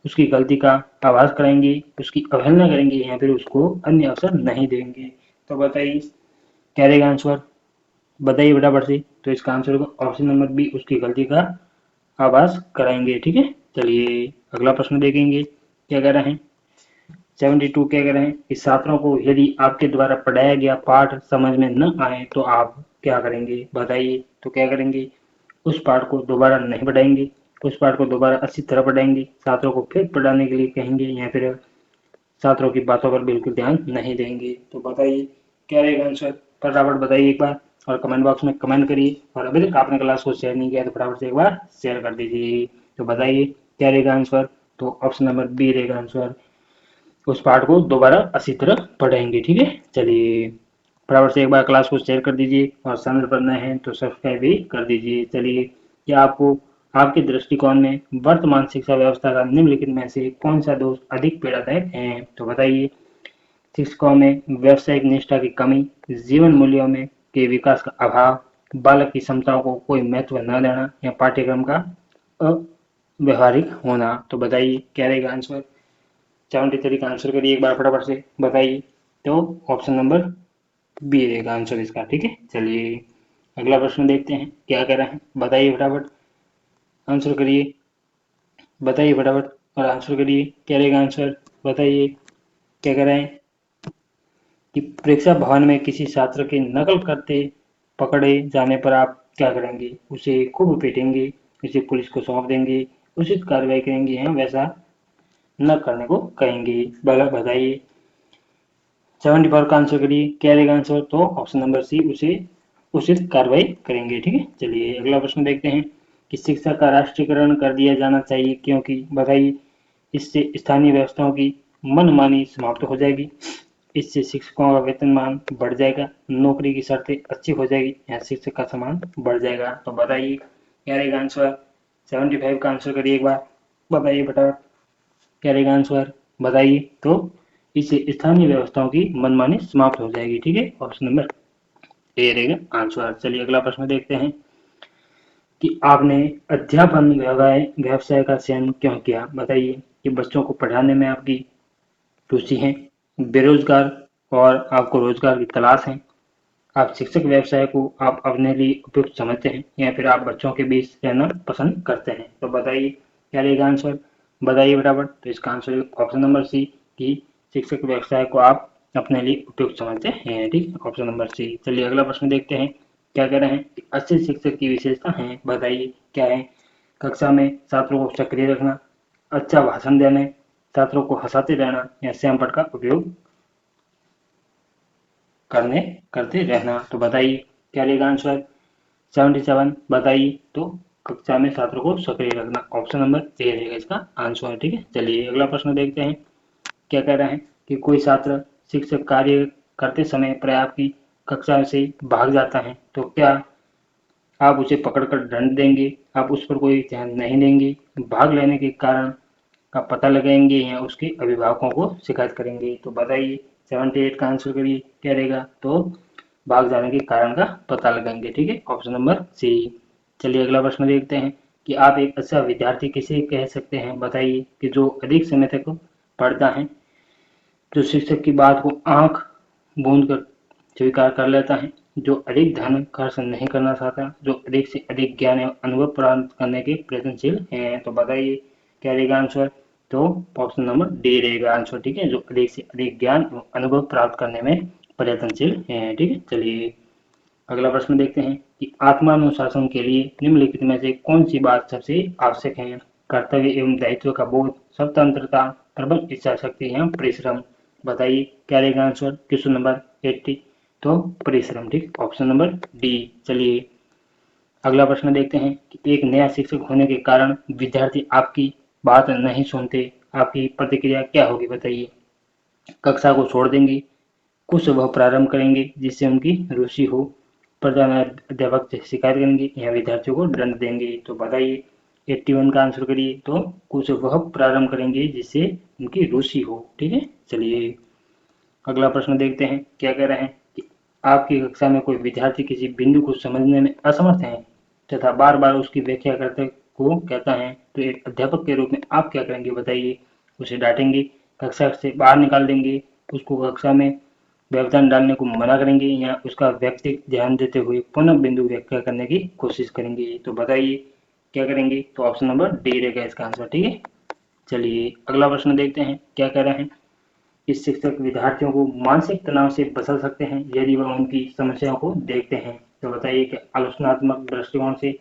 उसकी गलती का आभास कराएंगे, उसकी अवहेलना करेंगे या फिर उसको अन्य अवसर नहीं देंगे? तो बताइए क्या रहेगा आंसर? बताइए फटाफट से। तो इसका आंसर होगा ऑप्शन नंबर बी, उसकी गलती का आभास कराएंगे। ठीक है, चलिए अगला प्रश्न देखेंगे क्या कह रहे हैं। 72 क्या कह रहे हैं कि छात्रों को यदि आपके द्वारा पढ़ाया गया पाठ समझ में न आए तो आप क्या करेंगे? बताइए तो क्या करेंगे? उस पाठ को दोबारा नहीं पढ़ाएंगे, उस पाठ को दोबारा अच्छी तरह पढ़ाएंगे, छात्रों को फिर पढ़ाने के लिए कहेंगे या फिर छात्रों की बातों पर बिल्कुल ध्यान नहीं देंगे? तो बताइए क्या रहेगा आंसर? फटाफट बताइए एक बार और कमेंट बॉक्स में कमेंट करिए। और अभी तक आपने क्लास को शेयर नहीं किया तो फटाफट से एक बार शेयर कर दीजिए। तो बताइए क्या रहेगा आंसर? तो ऑप्शन नंबर बी रहेगा आंसर, उस पार्ट को दोबारा अच्छी तरह पढ़ेंगे। ठीक है, चलिए फटाफट से एक बार क्लास को शेयर कर दीजिए और चैनल पर नए हैं तो सब्सक्राइब भी कर दीजिए। चलिए क्या आपको आपके दृष्टिकोण में वर्तमान शिक्षा व्यवस्था का निम्नलिखित में से कौन सा दोष अधिक पीड़ादायक है? तो बताइए शिक्षकों में व्यावसायिक निष्ठा की कमी, जीवन मूल्यों में के विकास का अभाव, बालक की क्षमताओं को कोई महत्व न देना या पाठ्यक्रम का अव्यवहारिक होना? तो बताइए क्या रहेगा आंसर? 73 का आंसर करिए एक बार फटाफट से बताइए। तो ऑप्शन नंबर बी रहेगा आंसर इसका। ठीक है, चलिए अगला प्रश्न देखते हैं क्या कह रहा है। बताइए फटाफट, आंसर करिए, बताइए फटाफट और आंसर करिए क्या रहेगा आंसर? बताइए क्या कह रहे हैं कि परीक्षा भवन में किसी छात्र की नकल करते पकड़े जाने पर आप क्या करेंगे? उसे खूब पीटेंगे, उसे पुलिस को सौंप देंगे, उचित कार्रवाई करेंगे या वैसा न करने को कहेंगे? बताइए 74 का आंसर करिए क्या रहेगा आंसर? तो ऑप्शन नंबर सी, उसे उचित कार्रवाई करेंगे। ठीक है, चलिए अगला प्रश्न देखते हैं कि शिक्षा का राष्ट्रीयकरण कर दिया जाना चाहिए क्योंकि? बताइए इससे स्थानीय व्यवस्थाओं की मनमानी समाप्त हो जाएगी, इससे शिक्षकों का वेतनमान बढ़ जाएगा, नौकरी की शर्तें अच्छी हो जाएगी या शिक्षक का सम्मान बढ़ जाएगा? तो बताइए क्या रहेगा आंसर? 75 का आंसर करिए एक बार, बताइए फटाफट क्या रहेगा आंसर? बताइए तो इससे स्थानीय व्यवस्थाओं की मनमानी समाप्त हो जाएगी। ठीक है, ऑप्शन नंबर ए रहेगा आंसर। चलिए अगला प्रश्न देखते हैं कि आपने अध्यापन व्यवसाय का चयन क्यों किया? बताइए कि बच्चों को पढ़ाने में आपकी रुचि है, बेरोजगार और आपको रोजगार की तलाश है, आप शिक्षक व्यवसाय को आप अपने लिए उपयुक्त समझते हैं या फिर आप बच्चों के बीच रहना पसंद करते हैं? तो बताइए क्या रहेगा आंसर? बताइए फटाफट। तो इसका आंसर ऑप्शन नंबर सी कि शिक्षक व्यवसाय को आप अपने लिए उपयुक्त समझते हैं। ठीक है, ऑप्शन नंबर सी। चलिए अगला प्रश्न देखते हैं। क्या कह रहे हैं कि अच्छे शिक्षक की विशेषता है, बताइए क्या है। कक्षा में छात्रों को सक्रिय रखना, अच्छा भाषण देने, छात्रों को हंसाते रहना या श्यामपट्ट का उपयोग करते रहना। तो बताइए क्या रहेगा आंसर। 77 बताइए। तो कक्षा में छात्रों को सक्रिय रखना, ऑप्शन नंबर ए रहेगा इसका आंसर। ठीक है, चलिए अगला प्रश्न देखते हैं। क्या कह रहे हैं कि कोई छात्र शिक्षक कार्य करते समय पर्याप्त की कक्षा से भाग जाता है, तो क्या आप उसे पकड़कर दंड देंगे, आप उस पर कोई ध्यान नहीं देंगे, भाग लेने के कारण का पता लगाएंगे या उसके अभिभावकों को शिकायत करेंगे। तो बताइए 78 का आंसर करिए क्या रहेगा। तो भाग जाने के कारण का पता लगाएंगे। ठीक है, ऑप्शन नंबर सी। चलिए अगला प्रश्न देखते हैं कि आप एक अच्छा विद्यार्थी किसे कह सकते हैं, बताइए कि जो अधिक समय तक पढ़ता है, जो शिक्षक की बात को आंख बूंद कर स्वीकार कर लेता है, जो अधिक धन खर्च नहीं करना चाहता, जो अधिक से अधिक ज्ञान एवं अनुभव प्राप्त करने के प्रयत्नशील हैं। तो बताइए क्या रहेगा आंसर। तो ऑप्शन नंबर डी रहेगा आंसर। ठीक है, जो अधिक से अधिक ज्ञान एवं अनुभव प्राप्त करने में प्रयत्नशील हैं। ठीक है, चलिए अगला प्रश्न देखते हैं कि आत्मानुशासन के लिए निम्नलिखित में से कौन सी बात सबसे आवश्यक है। कर्तव्य एवं दायित्व का बोध, स्वतंत्रता, प्रबल इच्छा शक्ति एवं परिश्रम। बताइए क्या रहेगा आंसर। Question number 80। तो परिश्रम। ठीक, ऑप्शन नंबर डी। चलिए अगला प्रश्न देखते हैं कि एक नया शिक्षक होने के कारण विद्यार्थी आपकी बात नहीं सुनते, आपकी प्रतिक्रिया क्या होगी, बताइए। कक्षा को छोड़ देंगे, कुछ वह प्रारंभ करेंगे जिससे उनकी रुचि हो, प्रधानाध्यापक से शिकायत करेंगे या विद्यार्थियों को दंड देंगे। तो बताइए 81 का आंसर करिए। तो कुछ वह प्रारंभ करेंगे जिससे उनकी रुचि हो। ठीक है, चलिए अगला प्रश्न देखते हैं। क्या कह रहे हैं कि आपकी कक्षा में कोई विद्यार्थी किसी बिंदु को समझने में असमर्थ है तथा बार बार उसकी व्याख्या करते को कहता है, तो एक अध्यापक के रूप में आप क्या करेंगे, बताइए। उसे डांटेंगे, कक्षा से बाहर निकाल देंगे, उसको कक्षा में व्यवधान डालने को मना करेंगे या उसका व्यक्तिगत ध्यान देते हुए पुनः बिंदु व्याख्या करने की कोशिश करेंगे। तो बताइए क्या करेंगे। तो ऑप्शन नंबर डी रहेगा इसका आंसर। ठीक है, चलिए अगला प्रश्न देखते हैं। क्या कह रहे हैं कि शिक्षक विद्यार्थियों को मानसिक तनाव से बचा सकते हैं यदि वह उनकी समस्याओं को देखते हैं। तो बताइए कि आलोचनात्मक दृष्टिकोण से,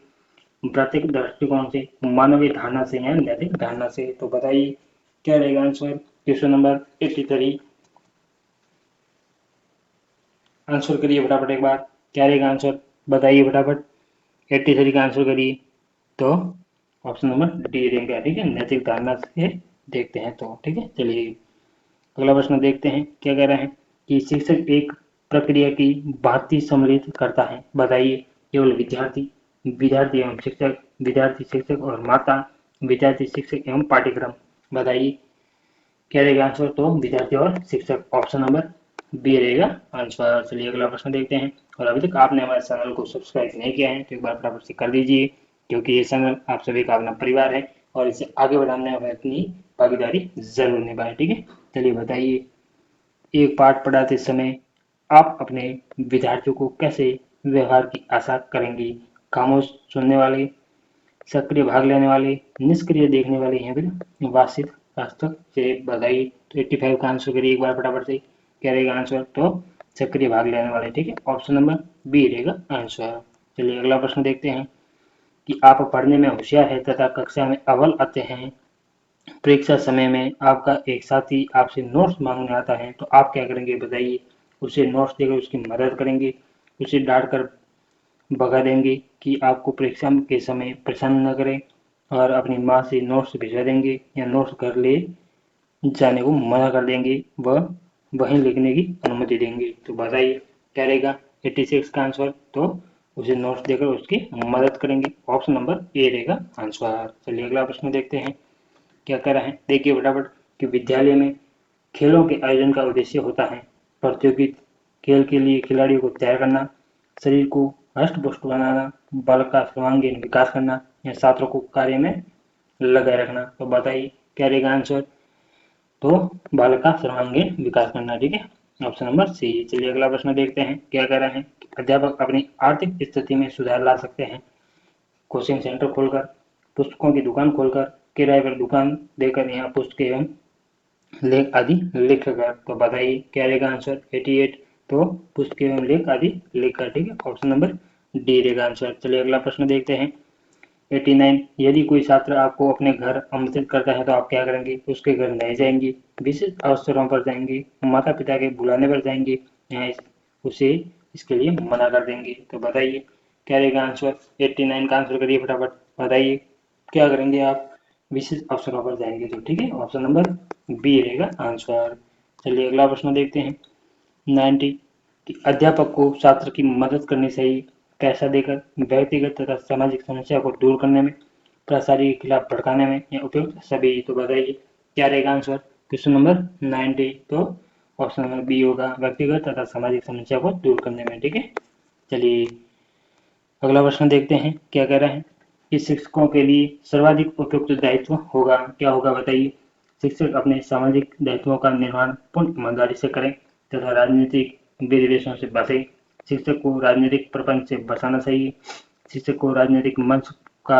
प्राकृतिक दृष्टिकोण से, मानवीय धारणा से या नैतिक धारणा से। तो बताइए क्या रहेगा आंसर। Question number 83। आंसर करिए फटाफट एक बार। क्या रहेगा आंसर, बताइए फटाफट। 83 का आंसर करिए। तो ऑप्शन नंबर डी रहेगा। ठीक है, नैतिक धारणा से देखते हैं तो। ठीक है, चलिए अगला प्रश्न देखते हैं। क्या कह रहे हैं कि शिक्षक एक प्रक्रिया की भांति सम्मिलित करता है, बताइए। केवल विद्यार्थी, विद्यार्थी एवं शिक्षक, विद्यार्थी शिक्षक और माता, विद्यार्थी शिक्षक एवं पाठ्यक्रम। बताइए क्या रहेगा आंसर। तो विद्यार्थी और शिक्षक, ऑप्शन नंबर बी रहेगा आंसर। चलिए अगला प्रश्न देखते हैं। और अभी तक आपने हमारे चैनल को सब्सक्राइब नहीं किया है तो एक बार फटाफट से कर दीजिए, क्योंकि ये चैनल आप सभी का अपना परिवार है और इसे आगे बढ़ाने में अपनी भागीदारी जरूर निभाएं। ठीक है, चलिए बताइए। एक पाठ पढ़ाते समय आप अपने विद्यार्थियों को कैसे व्यवहार की आशा करेंगे। खामोश सुनने वाले, सक्रिय भाग लेने वाले, निष्क्रिय देखने वाले या फिर वास्तविक वास्तव से। बताइए तो 85 का आंसर करिए एक बार फटाफट से। क्या रहेगा आंसर। तो सक्रिय भाग लेने वाले। ठीक है, ऑप्शन नंबर बी रहेगा आंसर। चलिए अगला प्रश्न देखते हैं कि आप पढ़ने में होशियार है तथा कक्षा में अव्वल आते हैं, परीक्षा समय में आपका एक साथी आपसे नोट्स मांगने आता है, तो आप क्या करेंगे, बताइए। उसे नोट्स देकर उसकी मदद करेंगे, उसे डांट कर भगा देंगे कि आपको परीक्षा के समय परेशान न करें, और अपनी माँ से नोट्स भिजवा देंगे या नोट्स घर ले जाने को मना कर देंगे, वह वहीं लिखने की अनुमति देंगे। तो बताइए क्या रहेगा 86 का आंसर। तो उसे नोट्स देकर उसकी मदद करेंगे, ऑप्शन नंबर ए रहेगा आंसर। चलिए अगला प्रश्न देखते हैं। क्या कर रहे हैं, देखिए फटाफट कि विद्यालय में खेलों के आयोजन का उद्देश्य होता है प्रतियोगित खेल के लिए खिलाड़ियों को तैयार करना, शरीर को हष्ट पुष्ट बनाना, बालक का सर्वांगीण विकास करना या छात्रों को कार्य में लगाए रखना। तो बताइए क्या रहेगा आंसर। तो बालक का सर्वांगीण विकास करना। ठीक है, ऑप्शन नंबर सी। चलिए अगला प्रश्न देखते हैं। क्या कह रहे हैं, अध्यापक अपनी आर्थिक स्थिति में सुधार ला सकते हैं कोचिंग सेंटर खोलकर, पुस्तकों की दुकान खोलकर, किराए पर दुकान देकर यहाँ पुस्तक एवं लेख आदि लिखकर। तो बताइए क्या रहेगा आंसर 88। तो पुस्तक एवं लेख आदि लिखकर, ठीक है, ऑप्शन नंबर डी रहेगा आंसर। चलिए अगला प्रश्न देखते हैं 89। यदि कोई छात्र आपको अपने घर आमंत्रित करता है तो आप क्या करेंगे? उसके घर नहीं जाएंगे, विशेष अवसरों पर जाएंगे, माता पिता के बुलाने पर जाएंगे, या उसे इसके लिए मना कर देंगे। तो बताइए क्या रहेगा आंसर 89 का आंसर करिए फटाफट, बताइए क्या करेंगे आप? विशेष अवसरों पर जाएंगे। तो ठीक है, ऑप्शन नंबर बी रहेगा आंसर। चलिए अगला प्रश्न देखते हैं 90 कि अध्यापक को छात्र की मदद करनी चाहिए, पैसा देकर, व्यक्तिगत तथा सामाजिक समस्या को दूर करने में, प्रसारी के खिलाफ भड़काने में, या उपयुक्त सभी। तो बताइए क्या रहेगा आंसर क्वेश्चन नंबर 90। तो ऑप्शन नंबर बी होगा, व्यक्तिगत तथा सामाजिक समस्या को दूर करने में, ठीक है। चलिए अगला प्रश्न देखते हैं क्या कह रहा है कि शिक्षकों के लिए सर्वाधिक उपयुक्त दायित्व होगा, क्या होगा बताइए? शिक्षक अपने सामाजिक दायित्वों का निर्वहन पूर्ण ईमानदारी से करें तथा राजनीतिक विद्वेषों से बचें। शिक्षक को राजनीतिक प्रपंच से बचाना चाहिए। शिक्षक को राजनीतिक मंच का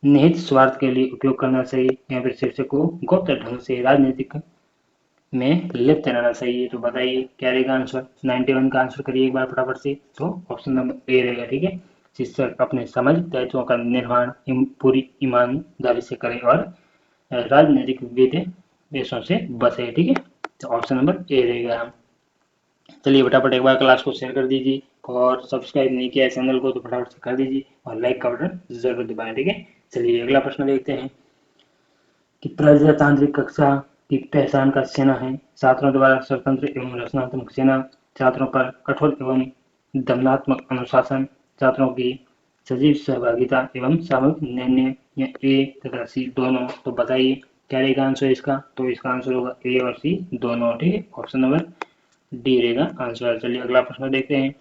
निहित स्वार्थ के लिए उपयोग करना चाहिए, या फिर शिक्षक को गुप्त ढंग से राजनीतिक में लिप्त रहना चाहिए। तो बताइए क्या रहेगा आंसर 91 का आंसर करिए एक बार फटाफट से। तो ऑप्शन नंबर ए रहेगा, ठीक है। शिक्षक अपने सामाजिक दायित्वों का निर्वहन पूरी ईमानदारी से करें और राजनीतिक विद्वेषों से बचे, ठीक है। तो ऑप्शन नंबर ए रहेगा। चलिए फटाफट एक बार क्लास को शेयर कर दीजिए, और सब्सक्राइब नहीं किया है चैनल को तो फटाफट से कर दीजिए, और लाइक का बटन जरूर दबाएं, ठीक है। चलिए अगला प्रश्न देखते हैं कि प्रजातांत्रिक कक्षा की पहचान का सेना है, छात्रों द्वारा स्वतंत्र एवं रचनात्मक सेना, छात्रों पर कठोर एवं दमनात्मक अनुशासन, छात्रों की सजीव सहभागिता एवं सामूहिक निर्णय, या ए तथा सी दोनों। तो बताइए क्या रहेगा आंसर इसका? तो इसका आंसर होगा ए और सी दोनों, ठीक है। ऑप्शन नंबर डी रहेगा आंसर। चलिए अगला प्रश्न देखते हैं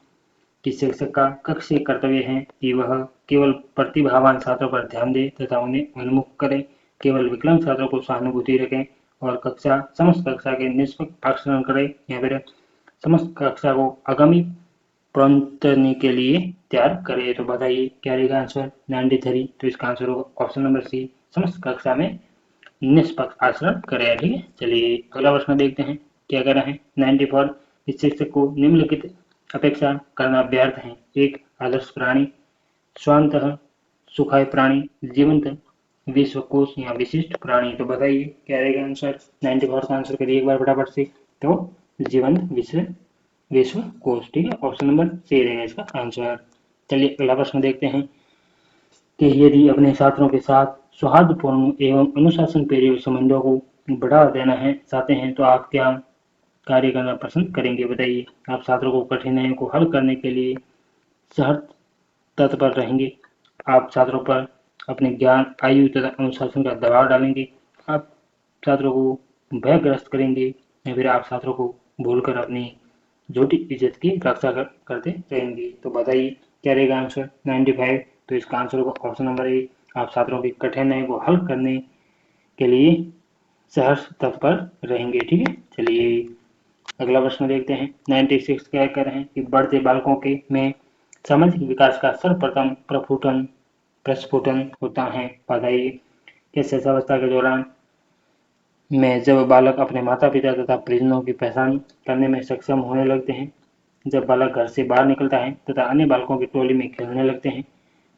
कि शिक्षक का कक्षीय कर्तव्य है कि वह केवल प्रतिभावान छात्रों पर ध्यान दे तथा उन्हें उन्मुख करे, केवल विकलांग छात्रों को सहानुभूति रखें, और समस्त कक्षा के निष्पक्ष आचरण करे, या फिर समस्त कक्षा को आगामी प्रोन्नति के लिए तैयार करे। तो बताइए क्या रहेगा आंसर 93। तो इसका आंसर होगा ऑप्शन नंबर सी, समस्त कक्षा में निष्पक्ष आचरण करे, ठीक है। चलिए अगला प्रश्न देखते हैं क्या कह रहा है 94। इस शिक्षक को निम्नलिखित अपेक्षा करना व्यर्थ है: एक, आदर्श प्राणी, स्वांतः सुखाय प्राणी, जीवंत विश्वकोश, या विशिष्ट प्राणी। तो बताइए क्या रहेगा आंसर 94 का आंसर करिए एक बार फटाफट से। तो जीवंत विश्वकोश, ठीक है। ऑप्शन नंबर सी रहेगा इसका आंसर। चलिए अगला प्रश्न देखते हैं कि यदि अपने छात्रों के साथ सौहार्दपूर्ण एवं अनुशासन प्रेरित संबंधों को बढ़ावा देना है चाहते हैं तो आप क्या कार्य करना पसंद करेंगे? बताइए। आप छात्रों को कठिनाइयों को हल करने के लिए सहर्ष तत्पर रहेंगे, आप छात्रों पर अपने ज्ञान, आयु तथा अनुशासन का दबाव डालेंगे, आप छात्रों को भयग्रस्त करेंगे, या फिर आप छात्रों को भूलकर अपनी झूठी इज्जत की रक्षा करते रहेंगे। तो बताइए क्या रहेगा आंसर 95। तो इसका आंसर होगा ऑप्शन नंबर ए, आप छात्रों की कठिनाइयों को हल करने के लिए सहर्ष तत्पर रहेंगे, ठीक है। चलिए अगला प्रश्न देखते हैं 96 क्या कह रहे हैं कि बढ़ते बालकों के में सामाजिक विकास का सर्वप्रथम प्रस्फुटन होता है, बताइए। किस शिक्षावस्था के दौरान में जब बालक अपने माता पिता तथा परिजनों की पहचान करने में सक्षम होने लगते हैं, जब बालक घर से बाहर निकलता है तथा अन्य बालकों की टोली में खेलने लगते हैं,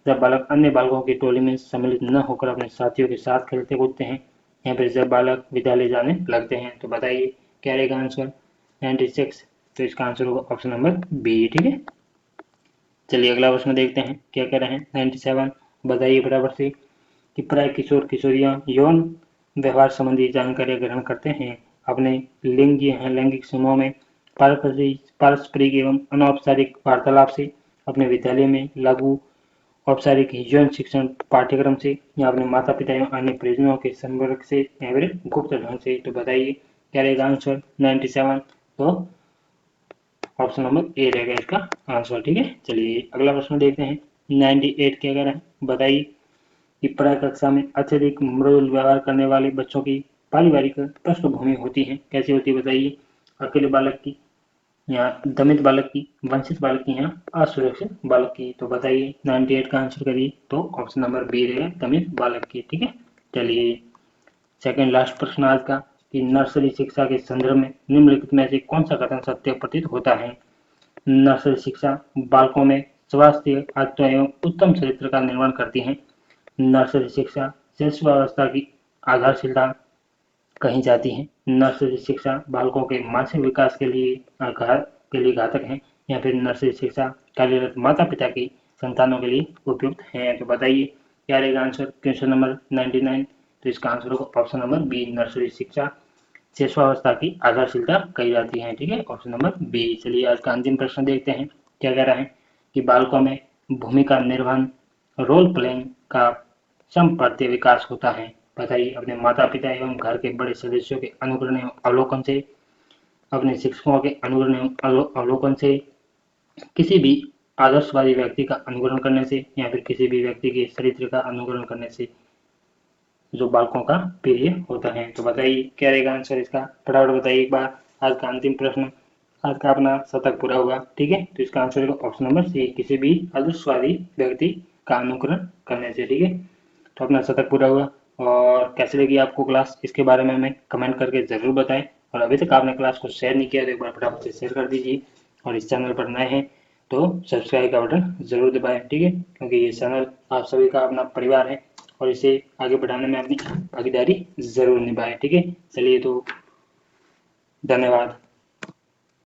जब बालक अन्य बालकों की टोली में सम्मिलित न होकर अपने साथियों के साथ खेलते कूदते हैं, या फिर जब बालक विद्यालय जाने लगते हैं। तो बताइए क्या रहेगा आंसर 96। तो इसका आंसर होगा ऑप्शन नंबर बी, ठीक है। चलिए अगला प्रश्न देखते हैं क्या कह रहे हैं 97। बताइए बराबर से कि प्राय किशोर किशोरियां यौन व्यवहार संबंधी जानकारी ग्रहण करते हैं, अपने लैंगिक समूह में पारस्परिक एवं अनौपचारिक वार्तालाप से, अपने विद्यालय में लागू औपचारिक यौन शिक्षण पाठ्यक्रम से, या अपने माता पिता एवं अन्य परिजनों के संपर्क से, या फिर गुप्त ढंग से। तो बताइए क्या रहेगा आंसर 97। तो ऑप्शन नंबर ए रहेगा इसका आंसर, ठीक है। चलिए अगला प्रश्न देखते हैं 98 क्या कह रहा है, बताइए कि प्राय कक्षा में अत्यधिक मृदुल व्यवहार करने वाले बच्चों की पारिवारिक पृष्ठभूमि होती है, कैसी होती है बताइए? अकेले बालक की, या दमित बालक की, वंचित बालक की, या असुरक्षित बालक की। तो बताइए 98 का आंसर करिए। तो ऑप्शन नंबर बी रहेगा दमित बालक की, ठीक है। चलिए सेकंड लास्ट प्रश्न आज का कि नर्सरी शिक्षा के संदर्भ में निम्नलिखित में से कौन सा कथन सत्य प्रतीत होता है। नर्सरी शिक्षा बालकों में स्वास्थ्य आदतों एवं उत्तम चरित्र का निर्माण करती है। नर्सरी शिक्षा शिशुअवस्था की आधारशिला कही जाती है। नर्सरी शिक्षा बालकों के मानसिक विकास के लिए घातक है या फिर नर्सरी शिक्षा कार्यरत माता पिता की संतानों के लिए उपयुक्त है। तो बताइए क्या रहेगा आंसर क्वेश्चन नंबर 99। तो इसका आंसर होगा ऑप्शन नंबर बी, नर्सरी शिक्षा शिशुअवस्था की आधारशिला कही जाती है। ठीक है, ऑप्शन नंबर बी। चलिए आज का अंतिम प्रश्न देखते हैं क्या कह रहा है कि बालकों में भूमिका निर्वहन रोल प्लेइंग का संप्रत्य विकास होता है। बताइए अपने माता पिता एवं घर के बड़े सदस्यों के अनुकरण एवं अवलोकन से, अपने शिक्षकों के अनुकरण एवं अवलोकन से, किसी भी आदर्शवादी व्यक्ति का अनुकरण करने से या फिर किसी भी व्यक्ति के चरित्र का अनुकरण करने से जो बालकों का प्रिय होता है। तो बताइए क्या रहेगा आंसर इसका, फटाफट बताइए एक बार। आज का अंतिम प्रश्न, आज का अपना शतक पूरा हुआ। ठीक है, तो इसका आंसर होगा ऑप्शन नंबर सी, किसी भी आदर्शवादी व्यक्ति का अनुकरण करने से। ठीक है, तो अपना शतक पूरा हुआ। और कैसे लगी आपको क्लास, इसके बारे में हमें कमेंट करके ज़रूर बताएं। और अभी तक आपने क्लास को शेयर नहीं किया तो एक बार फटाफट से शेयर कर दीजिए। और इस चैनल पर नए हैं तो सब्सक्राइब का बटन ज़रूर दबाएं। ठीक है, क्योंकि ये चैनल आप सभी का अपना परिवार है और इसे आगे बढ़ाने में अपनी भागीदारी ज़रूर निभाएं। ठीक है, चलिए तो धन्यवाद।